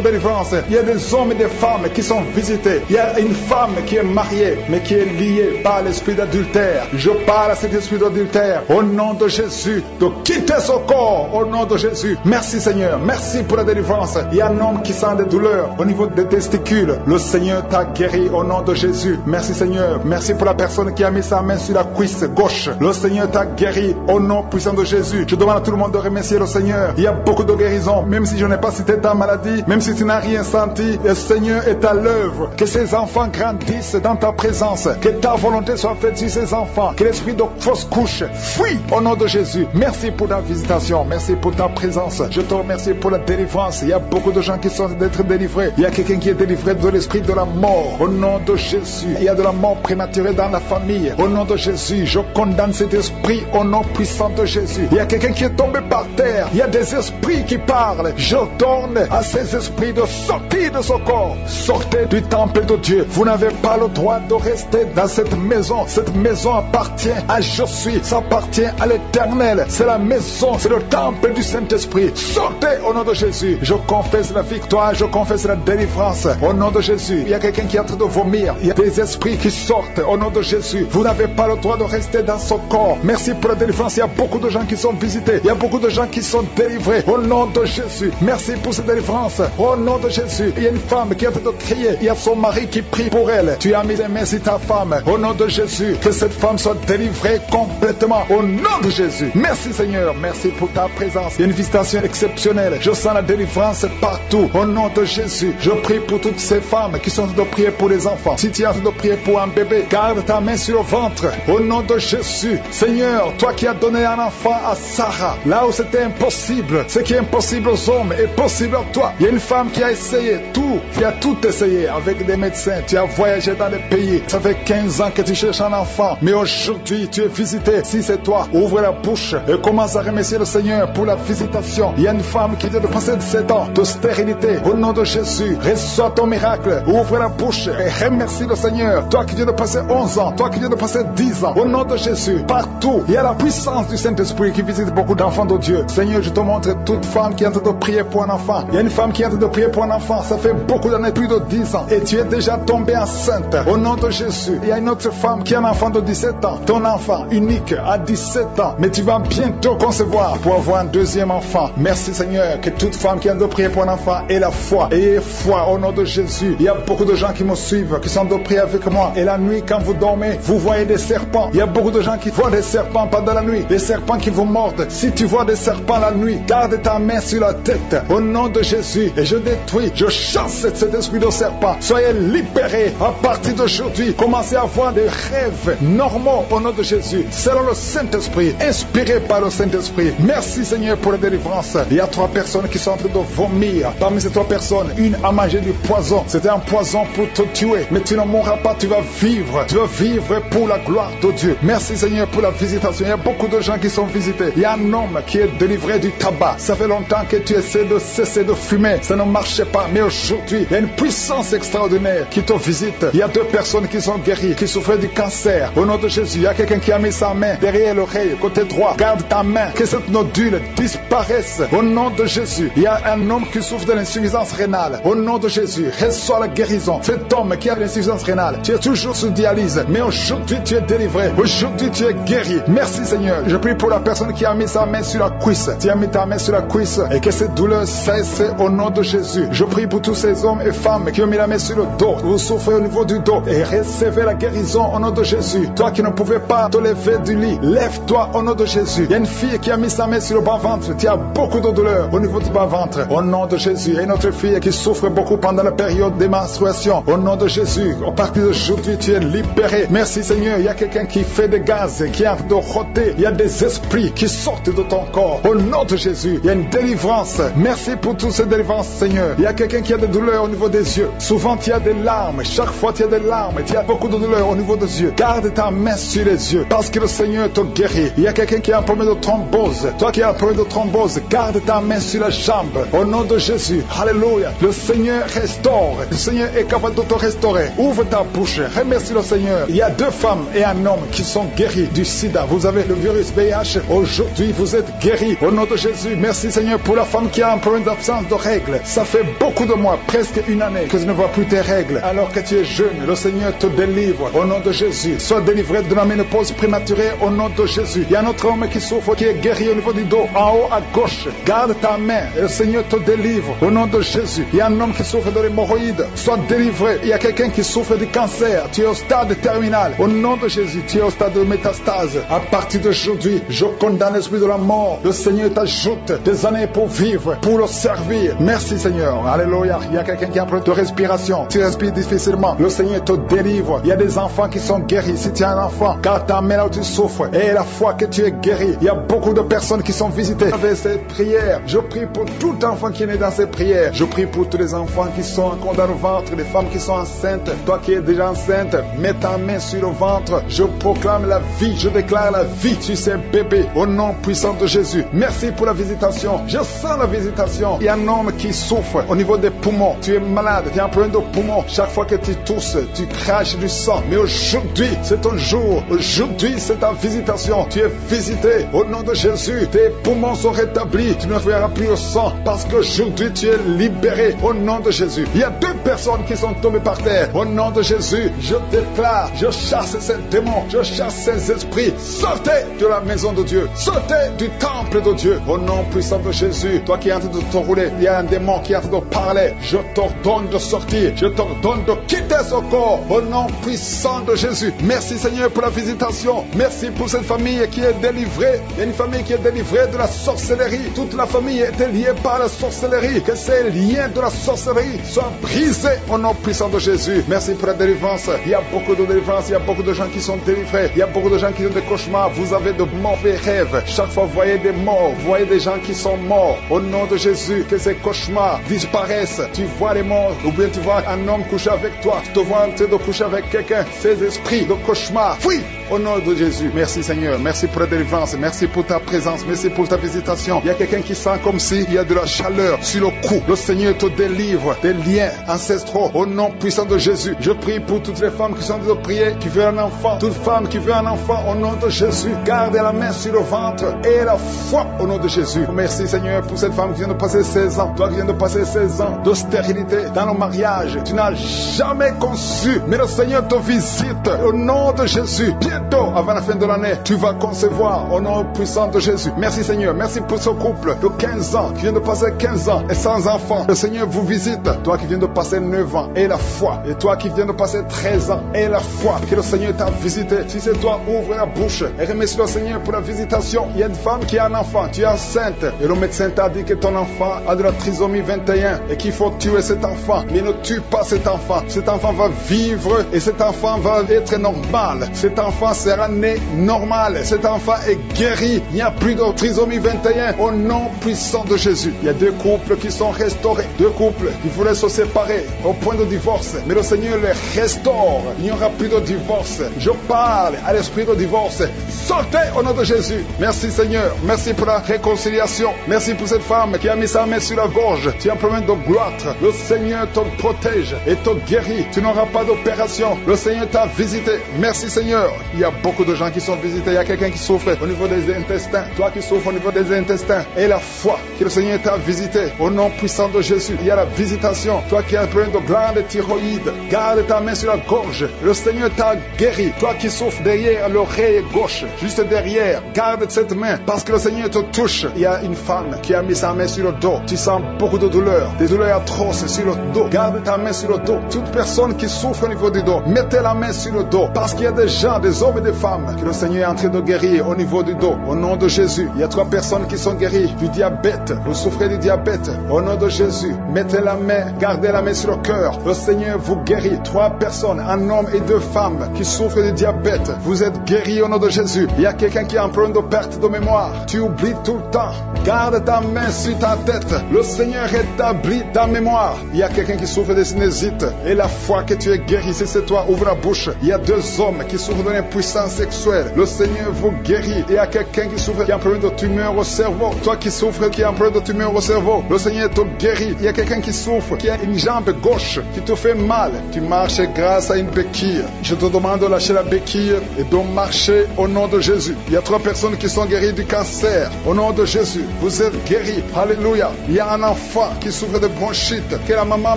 délivrance. Il y a des hommes et des femmes qui sont visités. Il y a une femme qui est mariée mais qui est liée par l'esprit d'adultère. Je parle à cet esprit d'adultère au nom de Jésus de quitter son corps au nom de Jésus. Merci Seigneur. Merci pour la délivrance. Il y a un homme qui sent des douleurs au niveau des testicules. Le Seigneur t'a guéri au nom de Jésus. Merci Seigneur. Merci pour la personne qui a mis sa main sur la cuisse gauche. Le Seigneur t'a guéri au nom puissant de Jésus. Je demande à tout le monde de remercier le Seigneur. Il y a beaucoup de guérisons. Même si je n'ai pas cité ta maladie, même si tu n'as rien senti, le Seigneur est à l'œuvre. Que ces enfants grandissent dans ta présence. Que ta volonté soit faite sur ces enfants. Que l'esprit de fausse couche fuit au nom de Jésus. Merci pour ta visitation. Merci pour ta présence. Je te remercie pour la délivrance. Il y a beaucoup de gens qui sont d'être délivrés. Il y a quelqu'un qui est délivré de l'esprit de la mort. Au nom de Jésus. Il y a de la mort prématurée dans la famille. Au nom de Jésus, je condamne cet esprit au nom puissant de Jésus. Il y a quelqu'un qui est tombé par terre. Il y a des esprits qui parlent. Je donne à ces esprits de sortir de ce corps. Sortez du temple de Dieu. Vous n'avez pas le droit de rester dans cette maison. Cette maison appartient à Je suis. Ça appartient à l'Éternel. C'est la maison, c'est le temple du Saint-Esprit. Sortez au nom de Jésus. Je confesse la victoire, je confesse la délivrance. Au nom de Jésus, il y a quelqu'un qui est en train de vomir. Il y a des esprits qui sortent au nom de Jésus. Vous n'avez pas le droit de rester dans ce corps. Merci pour la délivrance. Il y a beaucoup de gens qui sont visités. Il y a beaucoup de gens qui sont délivrés. Au nom de Jésus. Merci pour cette délivrance. Au nom de Jésus. Il y a une femme qui est en train de crier. Il y a son mari qui prie pour elle. Tu as mis les mains sur ta femme. Au nom de Jésus. Que cette femme soit délivrée complètement. Au nom de Jésus. Merci Seigneur. Merci pour ta présence. Il y a une visitation exceptionnelle. Je sens la délivrance partout. Au nom de Jésus. Je prie pour toutes ces femmes qui sont en train de prier pour les enfants. Si tu es en train de prier pour un bébé, garde ta main sur le ventre. Au nom de Jésus. Seigneur, toi qui as donné un enfant à Sarah, là où c'était impossible, ce qui est impossible aux hommes est possible à toi. Il y a une femme qui a essayé tout, qui a tout essayé avec des médecins. Tu as voyagé dans les pays. Ça fait 15 ans que tu cherches un enfant. Mais aujourd'hui, tu es visité. Si c'est toi, ouvre la bouche et commence à remercier le Seigneur pour la visitation. Il y a une femme qui vient de passer 7 ans de stérilité. Au nom de Jésus, reçois ton miracle. Ouvre la bouche et remercie le Seigneur. Toi qui viens de passer 11 ans, toi qui viens de passer 10 ans. Au nom de Jésus, partout, il y a la puissance du Saint-Esprit qui visite beaucoup d'enfants de Dieu. Seigneur, je te montre toute femme qui est en train de prier pour un enfant. Il y a une femme qui est en train de prier pour un enfant. Ça fait beaucoup d'années, plus de 10 ans. Et tu es déjà tombée enceinte. Au nom de Jésus, il y a une autre femme qui a un enfant de 17 ans. Ton enfant unique à 17 ans. Mais tu vas bientôt concevoir pour avoir un deuxième enfant. Merci Seigneur, que toute femme qui est en train de prier pour un enfant ait la foi. Ayez foi au nom de Jésus. Il y a beaucoup de gens qui me suivent, qui sont en train de prier avec moi. Et la nuit, quand vous dormez, vous voyez des serpents. Il y a beaucoup de gens qui voient des serpents pendant la nuit. Des serpents qui vous mordent. Si tu vois des serpents la nuit, garde ta main sur la tête. Au nom de Jésus. Et je détruis, je chasse cet esprit de serpent. Soyez libérés à partir d'aujourd'hui. Commencez à avoir des rêves normaux au nom de Jésus. Selon le Saint-Esprit. Inspiré par le Saint-Esprit. Merci Seigneur pour la délivrance. Il y a 3 personnes qui sont en train de vomir. Parmi ces 3 personnes, une a mangé du poison. C'était un poison pour te tuer. Mais tu ne mourras pas, tu vas vivre. Tu vas vivre pour la gloire de Dieu. Merci Seigneur pour la visitation. Il y a beaucoup de gens qui sont visités. Il y a un homme qui est délivré du tabac. Ça fait longtemps que tu essaies de cesser de fumer. Ça ne marchait pas. Mais aujourd'hui, il y a une puissance extraordinaire qui te visite. Il y a 2 personnes qui sont guéries, qui souffraient du cancer. Au nom de Jésus, il y a quelqu'un qui a mis sa main derrière l'oreille, côté droit. Garde ta main, que cette nodule disparaisse. Au nom de Jésus, il y a un homme qui souffre de l'insuffisance rénale. Au nom de Jésus, reçois la guérison. Cet homme qui a l'insuffisance rénale, tu es toujours sous dialyse. Mais aujourd'hui, tu es délivré. Aujourd'hui, tu es guéri. Merci Seigneur. Je prie pour la personne qui a mis sa main sur la cuisse. Tu as mis ta main sur la cuisse et que cette douleur cesse au nom de Jésus. Je prie pour tous ces hommes et femmes qui ont mis la main sur le dos. Vous souffrez au niveau du dos et recevez la guérison au nom de Jésus. Toi qui ne pouvais pas te lever du lit, lève-toi au nom de Jésus. Il y a une fille qui a mis sa main sur le bas-ventre. Tu as beaucoup de douleur au niveau du bas-ventre. Au nom de Jésus. Il y a une autre fille qui souffre beaucoup pendant la période des menstruations. Au nom de Jésus. À partir d'aujourd'hui, tu es libéré. Merci Seigneur. Il y a quelqu'un qui fait des gaz, qui a de roter. Il y a des esprits qui sortent de ton corps. Au nom de Jésus, il y a une délivrance. Merci pour toutes ces délivrances, Seigneur. Il y a quelqu'un qui a des douleurs au niveau des yeux. Souvent, tu as des larmes. Chaque fois, tu as des larmes. Tu as beaucoup de douleurs au niveau des yeux. Garde ta main sur les yeux parce que le Seigneur te guérit. Il y a quelqu'un qui a un problème de thrombose. Toi qui as un problème de thrombose, garde ta main sur la jambe. Au nom de Jésus, alléluia. Le Seigneur restaure. Le Seigneur est capable de te restaurer. Ouvre ta bouche. Remercie le Seigneur. Il y a 2 femmes et un homme qui sont guéris du sida. Vous avez le virus VIH. Aujourd'hui, vous êtes guéris. Au nom de Jésus, merci Seigneur pour la femme qui a un problème d'absence de règles. Ça fait beaucoup de mois, presque une année, que tu ne vois plus tes règles. Alors que tu es jeune, le Seigneur te délivre. Au nom de Jésus, sois délivré de la ménopause prématurée. Au nom de Jésus, il y a un autre homme qui souffre, qui est guéri au niveau du dos, en haut à gauche. Garde ta main et le Seigneur te délivre. Au nom de Jésus, il y a un homme qui souffre de l'hémorroïde. Sois délivré. Il y a quelqu'un qui souffre du cancer. Tu es au stade terminal. Au nom de Jésus, tu es au stade de métastase. À partir d'aujourd'hui, je condamne l'esprit de la mort. Le Seigneur t'ajoute des années pour vivre, pour le servir. Merci Seigneur. Alléluia. Il y a quelqu'un qui a un problème de respiration. Tu respires difficilement. Le Seigneur te délivre. Il y a des enfants qui sont guéris. Si tu as un enfant, car ta main là où tu souffres, et la foi que tu es guéri. Il y a beaucoup de personnes qui sont visitées avec ces prières. Je prie pour tout enfant qui est né dans ces prières. Je prie pour tous les enfants qui sont encore dans le ventre, les femmes qui sont enceintes. Toi qui es déjà enceinte, mets ta main sur le ventre. Je proclame la vie. Je déclare la vie sur ces bébés. Au nom puissant de Jésus. Merci pour la visitation. Je sens la visitation. Il y a un homme qui souffre au niveau des poumons. Tu es malade. Tu as un problème de poumons. Chaque fois que tu tousses, tu craches du sang. Mais aujourd'hui, c'est ton jour. Aujourd'hui, c'est ta visitation. Tu es visité. Au nom de Jésus, tes poumons sont rétablis. Tu ne verras plus le sang parce qu'aujourd'hui, tu es libéré. Au nom de Jésus. Il y a 2 personnes qui sont tombées par terre. Au nom de Jésus, je déclare, je chasse ces démons. Je chasse ces esprits. Sortez de la maison de Dieu. Sortez du temple de Dieu. Au nom puissant de Jésus, toi qui es en train de te rouler, il y a un démon qui est en train de parler. Je t'ordonne de sortir. Je t'ordonne de quitter ce corps. Au nom puissant de Jésus. Merci Seigneur pour la visitation. Merci pour cette famille qui est délivrée. Il y a une famille qui est délivrée de la sorcellerie. Toute la famille était liée par la sorcellerie. Que ces liens de la sorcellerie soient brisés au nom puissant de Jésus. Merci pour la délivrance. Il y a beaucoup de délivrance. Il y a beaucoup de gens qui sont délivrés. Il y a beaucoup de gens qui ont des cauchemars. Vous avez de mauvais rêves. Chaque fois vous voyez des morts. Vous voyez des gens qui sont morts. Au nom de Jésus, que ces cauchemars disparaissent. Tu vois les morts. Ou bien tu vois un homme coucher avec toi. Tu te vois en train de coucher avec quelqu'un. Ces esprits de cauchemar, fuis au nom de Jésus. Merci Seigneur. Merci pour la délivrance. Merci pour ta présence. Merci pour ta visitation. Il y a quelqu'un qui sent comme s'il y a de la chaleur sur le cou. Le Seigneur te délivre des liens ancestraux. Au nom puissant de Jésus. Je prie pour toutes les femmes qui sont en train de prier, qui veulent un enfant. Toute femme qui veut un enfant, au nom de Jésus. Garde la main sur le ventre et la foi au nom de Jésus. Merci Seigneur pour cette femme qui vient de passer 16 ans. Toi qui viens de passer 16 ans de stérilité dans le mariage. Tu n'as jamais conçu, mais le Seigneur te visite au nom de Jésus. Bientôt, avant la fin de l'année, tu vas concevoir au nom puissant de Jésus. Merci Seigneur. Merci pour ce couple de 15 ans qui vient de passer 15 ans et sans enfant. Le Seigneur vous visite. Toi qui viens de passer 9 ans et la foi. Et toi qui viens de passer 13 ans et la foi. Que le Seigneur t'a visité. Si c'est toi, ouvre la bouche et remercie le Seigneur pour la visitation. Il y a une femme qui a un enfant. Tu es enceinte. Et le médecin t'a dit que ton enfant a de la trisomie 21 et qu'il faut tuer cet enfant. Mais ne tue pas cet enfant. Cet enfant va vivre et cet enfant va être normal. Cet enfant sera né normal. Cet enfant est guéri. Il n'y a plus de trisomie 21 au nom puissant de Jésus. Il y a 2 couples qui sont restaurés. 2 couples qui voulaient se séparer au point de divorce. Mais le Seigneur les restaure. Il n'y aura plus de divorce. Je parle à l'esprit de divorce. Sortez au nom de Jésus. Merci Seigneur. Merci pour la réconciliation. Merci pour cette femme qui a mis sa main sur la gorge. Tu as un problème de gloire. Le Seigneur te protège et te guérit. Tu n'auras pas d'opération. Le Seigneur t'a visité. Merci Seigneur. Il y a beaucoup de gens qui sont visités. Il y a quelqu'un qui souffre au niveau des intestins. Toi qui souffres au niveau des intestins. Et la foi que le Seigneur t'a visité. Au nom puissant de Jésus. Il y a la visitation. Toi qui as un problème de glande thyroïde. Garde ta main sur la gorge. Le Seigneur t'a guéri. Toi qui souffres derrière l'oreille gauche. Juste derrière. Garde cette main. Parce que le Seigneur te touche. Il y a une femme qui a mis sa main sur le dos. Tu sens beaucoup de douleurs. Des douleurs atroces sur le dos. Garde ta main sur le dos. Toute personne qui souffre au niveau du dos. Mettez la main sur le dos. Parce qu'il y a des gens, des hommes et des femmes que le Seigneur est en train de guérir au niveau du dos. Au nom de Jésus, il y a 3 personnes qui sont guéries du diabète. Vous souffrez du diabète. Au nom de Jésus, mettez la main, gardez la main sur le cœur. Le Seigneur vous guérit. 3 personnes, un homme et 2 femmes qui souffrent du diabète. Vous êtes guéris au nom de Jésus. Il y a quelqu'un qui a un problème de perte de mémoire. Tu oublies tout le temps. Garde ta main sur ta tête. Le Seigneur rétablit ta mémoire. Il y a quelqu'un qui souffre de sinusite. Et la foi que tu es guéri, si c'est toi, ouvre la bouche. Il y a 2 hommes qui souffrent de l'impuissance sexuelle. Le Seigneur vous guérit. Il y a quelqu'un qui souffre, qui a un problème de tumeur au cerveau. Toi qui souffres, qui a un problème de tumeur au cerveau, le Seigneur te guérit. Il y a quelqu'un qui souffre, qui a une jambe gauche, qui te fait mal. Tu marches grâce à une béquille. Je te demande de lâcher la béquille et de marcher au nom de Jésus. Il y a 3 personnes qui sont guéries du cancer. Au nom de Jésus, vous êtes guéris. Alléluia. Il y a un enfant qui souffre de bronchite. Que la maman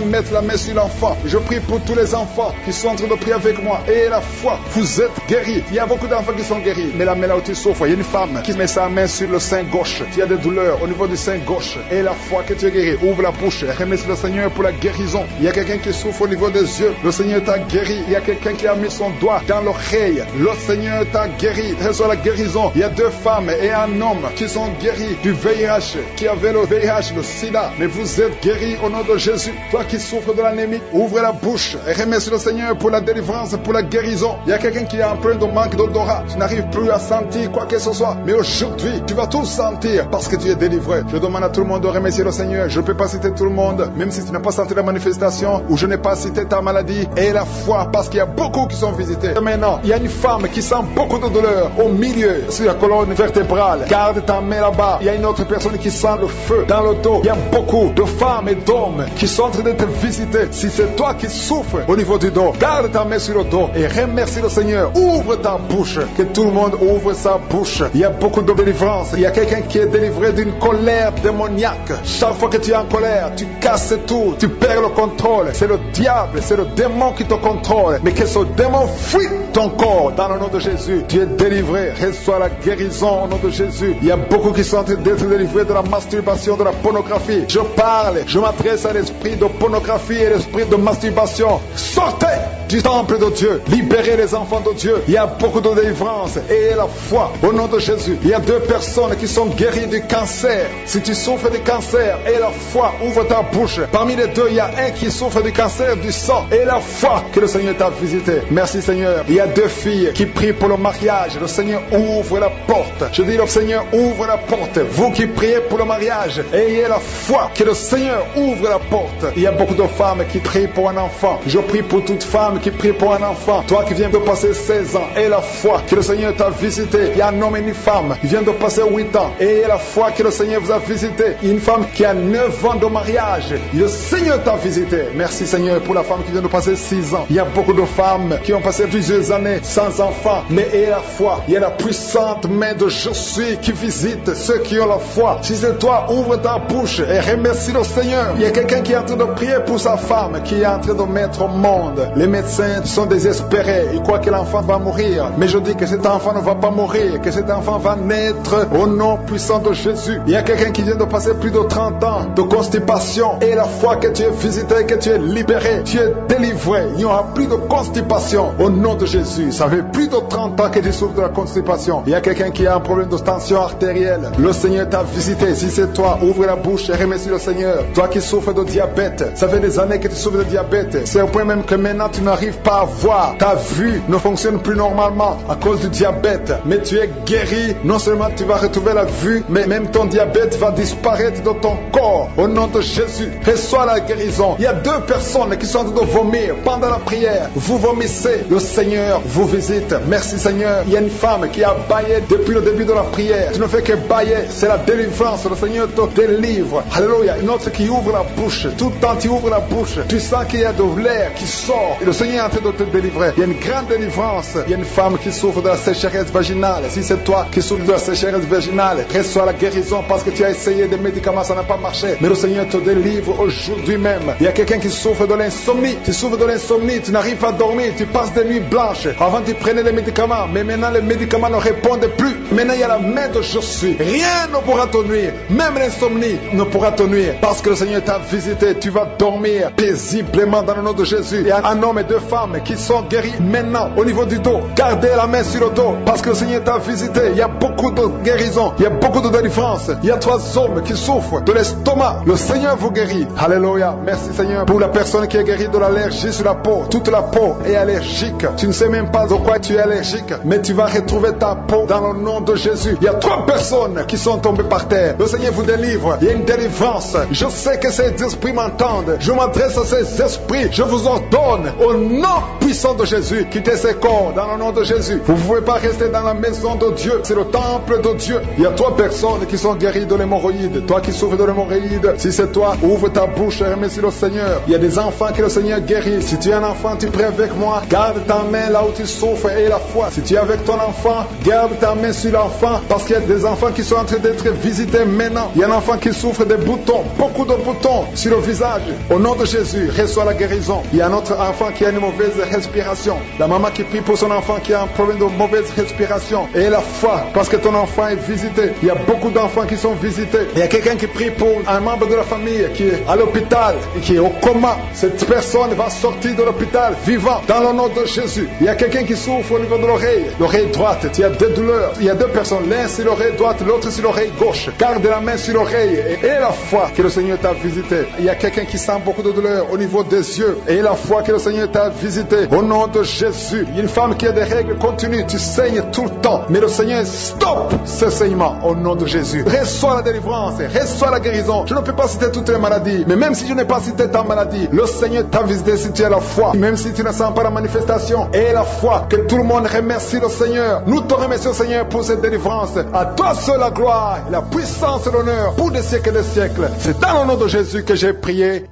mette la main sur l'enfant. Je prie pour tous les enfants qui sont en train de prier avec moi. Et la foi, vous êtes guéris. Il y a beaucoup d'enfants qui sont guéris. Mais la main là où tu souffres, il y a une femme qui met sa main sur le sein gauche. Tu as des douleurs au niveau du sein gauche. Et la foi que tu es guéri, ouvre la bouche. Remercie le Seigneur pour la guérison. Il y a quelqu'un qui souffre au niveau des yeux. Le Seigneur t'a guéri. Il y a quelqu'un qui a mis son doigt dans l'oreille. Le Seigneur t'a guéri. Reçois la guérison. Il y a 2 femmes et un homme qui sont guéris du VIH, qui avait le VIH, le sida. Mais vous êtes guéris au nom de Jésus. Toi qui souffres de l'anémie, ouvre la bouche et remercie le Seigneur pour la délivrance, pour la guérison. Il y a quelqu'un qui a un problème de manque d'odorat. Tu n'arrives plus à sentir quoi que ce soit. Mais aujourd'hui, tu vas tout sentir parce que tu es délivré. Je demande à tout le monde de remercier le Seigneur. Je ne peux pas citer tout le monde, même si tu n'as pas senti la manifestation ou je n'ai pas cité ta maladie. Et la foi, parce qu'il y a beaucoup qui sont visités. Maintenant, il y a une femme qui sent beaucoup de douleur au milieu, sur la colonne vertébrale. Garde ta main là-bas. Il y a une autre personne qui sent le feu dans le dos. Il y a beaucoup de femmes et d'hommes qui sont en train de te visiter. Si c'est toi qui souffres au niveau du dos, garde ta main sur le dos et remercie le Seigneur. Ouvre ta bouche. Que tout le monde ouvre sa bouche. Il y a beaucoup de délivrance. Il y a quelqu'un qui est délivré d'une colère démoniaque. Chaque fois que tu es en colère, tu casses tout. Tu perds le contrôle. C'est le diable, c'est le démon qui te contrôle. Mais que ce démon fuit ton corps dans le nom de Jésus. Tu es délivré. Reçois la guérison au nom de Jésus. Il y a beaucoup qui sont en train d'être délivrés de la masturbation, de la pornographie. Je parle, je m'adresse à l'esprit de pornographie et l'esprit de masturbation. Sortez du temple de Dieu. Libérez les enfants de Dieu. Il y a beaucoup de délivrance. Et la foi au nom de Jésus. Il y a 2 personnes qui sont guéries du cancer. Si tu souffres du cancer, et la foi, ouvre ta bouche. Parmi les 2, il y a un qui souffre du cancer du sang. Et la foi que le Seigneur t'a visité. Merci Seigneur. Il y a 2 filles qui prient pour le mariage. Le Seigneur ouvre la porte. Je dis le Seigneur ouvre la porte. Vous qui priez pour le mariage, ayez la foi que le Seigneur ouvre la porte. Il y a beaucoup de femmes qui prient pour un enfant. Je prie pour toute femme qui prie pour un enfant. Toi qui viens de passer 16 ans, aie la foi que le Seigneur t'a visité. Il y a un homme et une femme qui viennent de passer 8 ans. Ayez la foi que le Seigneur vous a visité. Une femme qui a 9 ans de mariage. Le Seigneur t'a visité. Merci Seigneur pour la femme qui vient de passer 6 ans. Il y a beaucoup de femmes qui ont passé plusieurs années sans enfants. Mais ayez la foi. Il y a la puissante main de Je suis qui visite ceux qui ont la foi. Si c'est toi, ouvre ta bouche et remercie le Seigneur. Il y a quelqu'un qui est en train de prier pour sa femme, qui est en train de mettre au monde. Les médecins sont désespérés. Ils croient que l'enfant va mourir. Mais je dis que cet enfant ne va pas mourir, que cet enfant va naître au nom puissant de Jésus. Il y a quelqu'un qui vient de passer plus de 30 ans de constipation. Et la foi que tu es visité, que tu es libéré, tu es délivré. Il n'y aura plus de constipation au nom de Jésus. Ça fait plus de 30 ans que tu souffres de la constipation. Il y a quelqu'un qui a un problème de tension artérielle. Le Seigneur t'a visité. Si c'est toi, ouvre la bouche et remercie le Seigneur. Toi qui souffres de diabète, ça fait des années que tu souffres de diabète. C'est au point même que maintenant tu n'arrives pas à voir. Ta vue ne fonctionne plus normalement à cause du diabète. Mais tu es guéri. Non seulement tu vas retrouver la vue, mais même ton diabète va disparaître de ton corps. Au nom de Jésus, reçois la guérison. Il y a 2 personnes qui sont en train de vomir pendant la prière. Vous vomissez. Le Seigneur vous visite. Merci Seigneur. Il y a une femme qui a baillé depuis le début de la prière. Tu ne fais que bailler. C'est la délivrance. Le Seigneur te délivre. Alléluia. Une autre qui ouvre la bouche. Tout le temps tu ouvres la bouche. Tu sens qu'il y a de l'air qui sort. Et le Seigneur est en train de te délivrer. Il y a une grande délivrance. Il y a une femme qui souffre de la sécheresse vaginale. Si c'est toi qui souffres de la sécheresse vaginale, reçois la guérison parce que tu as essayé des médicaments, ça n'a pas marché. Mais le Seigneur te délivre aujourd'hui même. Il y a quelqu'un qui souffre de l'insomnie. Tu souffres de l'insomnie. Tu n'arrives pas à dormir. Tu passes des nuits blanches. Avant tu prenais les médicaments. Mais maintenant les médicaments ne répondent plus. Maintenant il y a la main de Je suis. Rien ne pourra te nuire. Même l'insomnie ne pourra te nuire. Parce que le Seigneur t'a visité. Tu vas dormir paisiblement dans le nom de Jésus. Et un homme et 2 deux femmes qui sont guéries maintenant au niveau du dos. Gardez la main sur le dos parce que le Seigneur t'a visité. Il y a beaucoup de guérisons, il y a beaucoup de délivrance. Il y a 3 hommes qui souffrent de l'estomac. Le Seigneur vous guérit. Alléluia. Merci Seigneur pour la personne qui est guérie de l'allergie sur la peau. Toute la peau est allergique. Tu ne sais même pas de quoi tu es allergique, mais tu vas retrouver ta peau dans le nom de Jésus. Il y a 3 personnes qui sont tombées par terre. Le Seigneur vous délivre. Il y a une délivrance. Je sais que ces esprits m'entendent. Je m'adresse à ces esprits. Je vous ordonne au nom puissant de Jésus, quittez ces corps dans le nom de Jésus. Vous ne pouvez pas rester dans la maison de Dieu. C'est le temple de Dieu. Il y a 3 personnes qui sont guéries de l'hémorroïde. Toi qui souffres de l'hémorroïde, si c'est toi, ouvre ta bouche et remercie le Seigneur. Il y a des enfants que le Seigneur guérit. Si tu es un enfant, tu pries avec moi. Garde ta main là où tu souffres et la foi. Si tu es avec ton enfant, garde ta main sur l'enfant parce qu'il y a des enfants qui sont en train d'être visités maintenant. Il y a un enfant qui souffre des boutons, beaucoup de boutons sur le visage. Au nom de Jésus, reçois la guérison. Il y a un autre enfant qui a une mauvaise respiration. La maman qui prie pour son enfant qui a un problème de mauvaise respiration. Et la foi, parce que ton enfant est visité. Il y a beaucoup d'enfants qui sont visités. Il y a quelqu'un qui prie pour un membre de la famille qui est à l'hôpital et qui est au coma. Cette personne va sortir de l'hôpital vivant dans le nom de Jésus. Il y a quelqu'un qui souffre au niveau de l'oreille droite. Il y a des douleurs. Il y a 2 personnes, l'un sur l'oreille droite, l'autre sur l'oreille gauche. Garde la main sur l'oreille et la foi que le Seigneur t'a visité. Il y a quelqu'un qui sent beaucoup de douleur au niveau des yeux et la foi que le Seigneur t'a visité. Au nom de Jésus. Il y a une femme qui a des règles continues. Tu saignes tout le temps. Mais le Seigneur stop ce saignement au nom de Jésus. Reçois la délivrance, reçois la guérison. Je ne peux pas citer toutes les maladies, mais même si je n'ai pas cité ta maladie, le Seigneur t'a visité si tu as la foi. Même si tu ne sens pas la manifestation et la foi, que tout le monde remercie le Seigneur. Nous te remercions Seigneur pour cette délivrance. À toi seul la gloire, la puissance et l'honneur pour des siècles et des siècles. C'est dans le nom de Jésus que j'ai prié.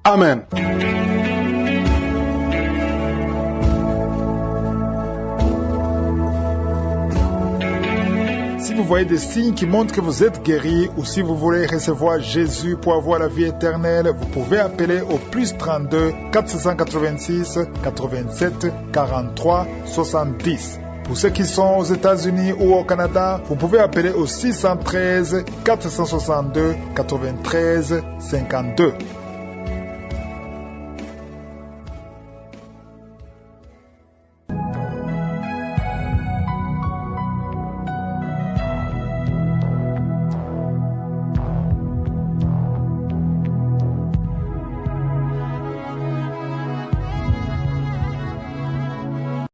Amen. Si vous voyez des signes qui montrent que vous êtes guéri ou si vous voulez recevoir Jésus pour avoir la vie éternelle, vous pouvez appeler au plus 32 486 87 43 70. Pour ceux qui sont aux États-Unis ou au Canada, vous pouvez appeler au 613 462 93 52.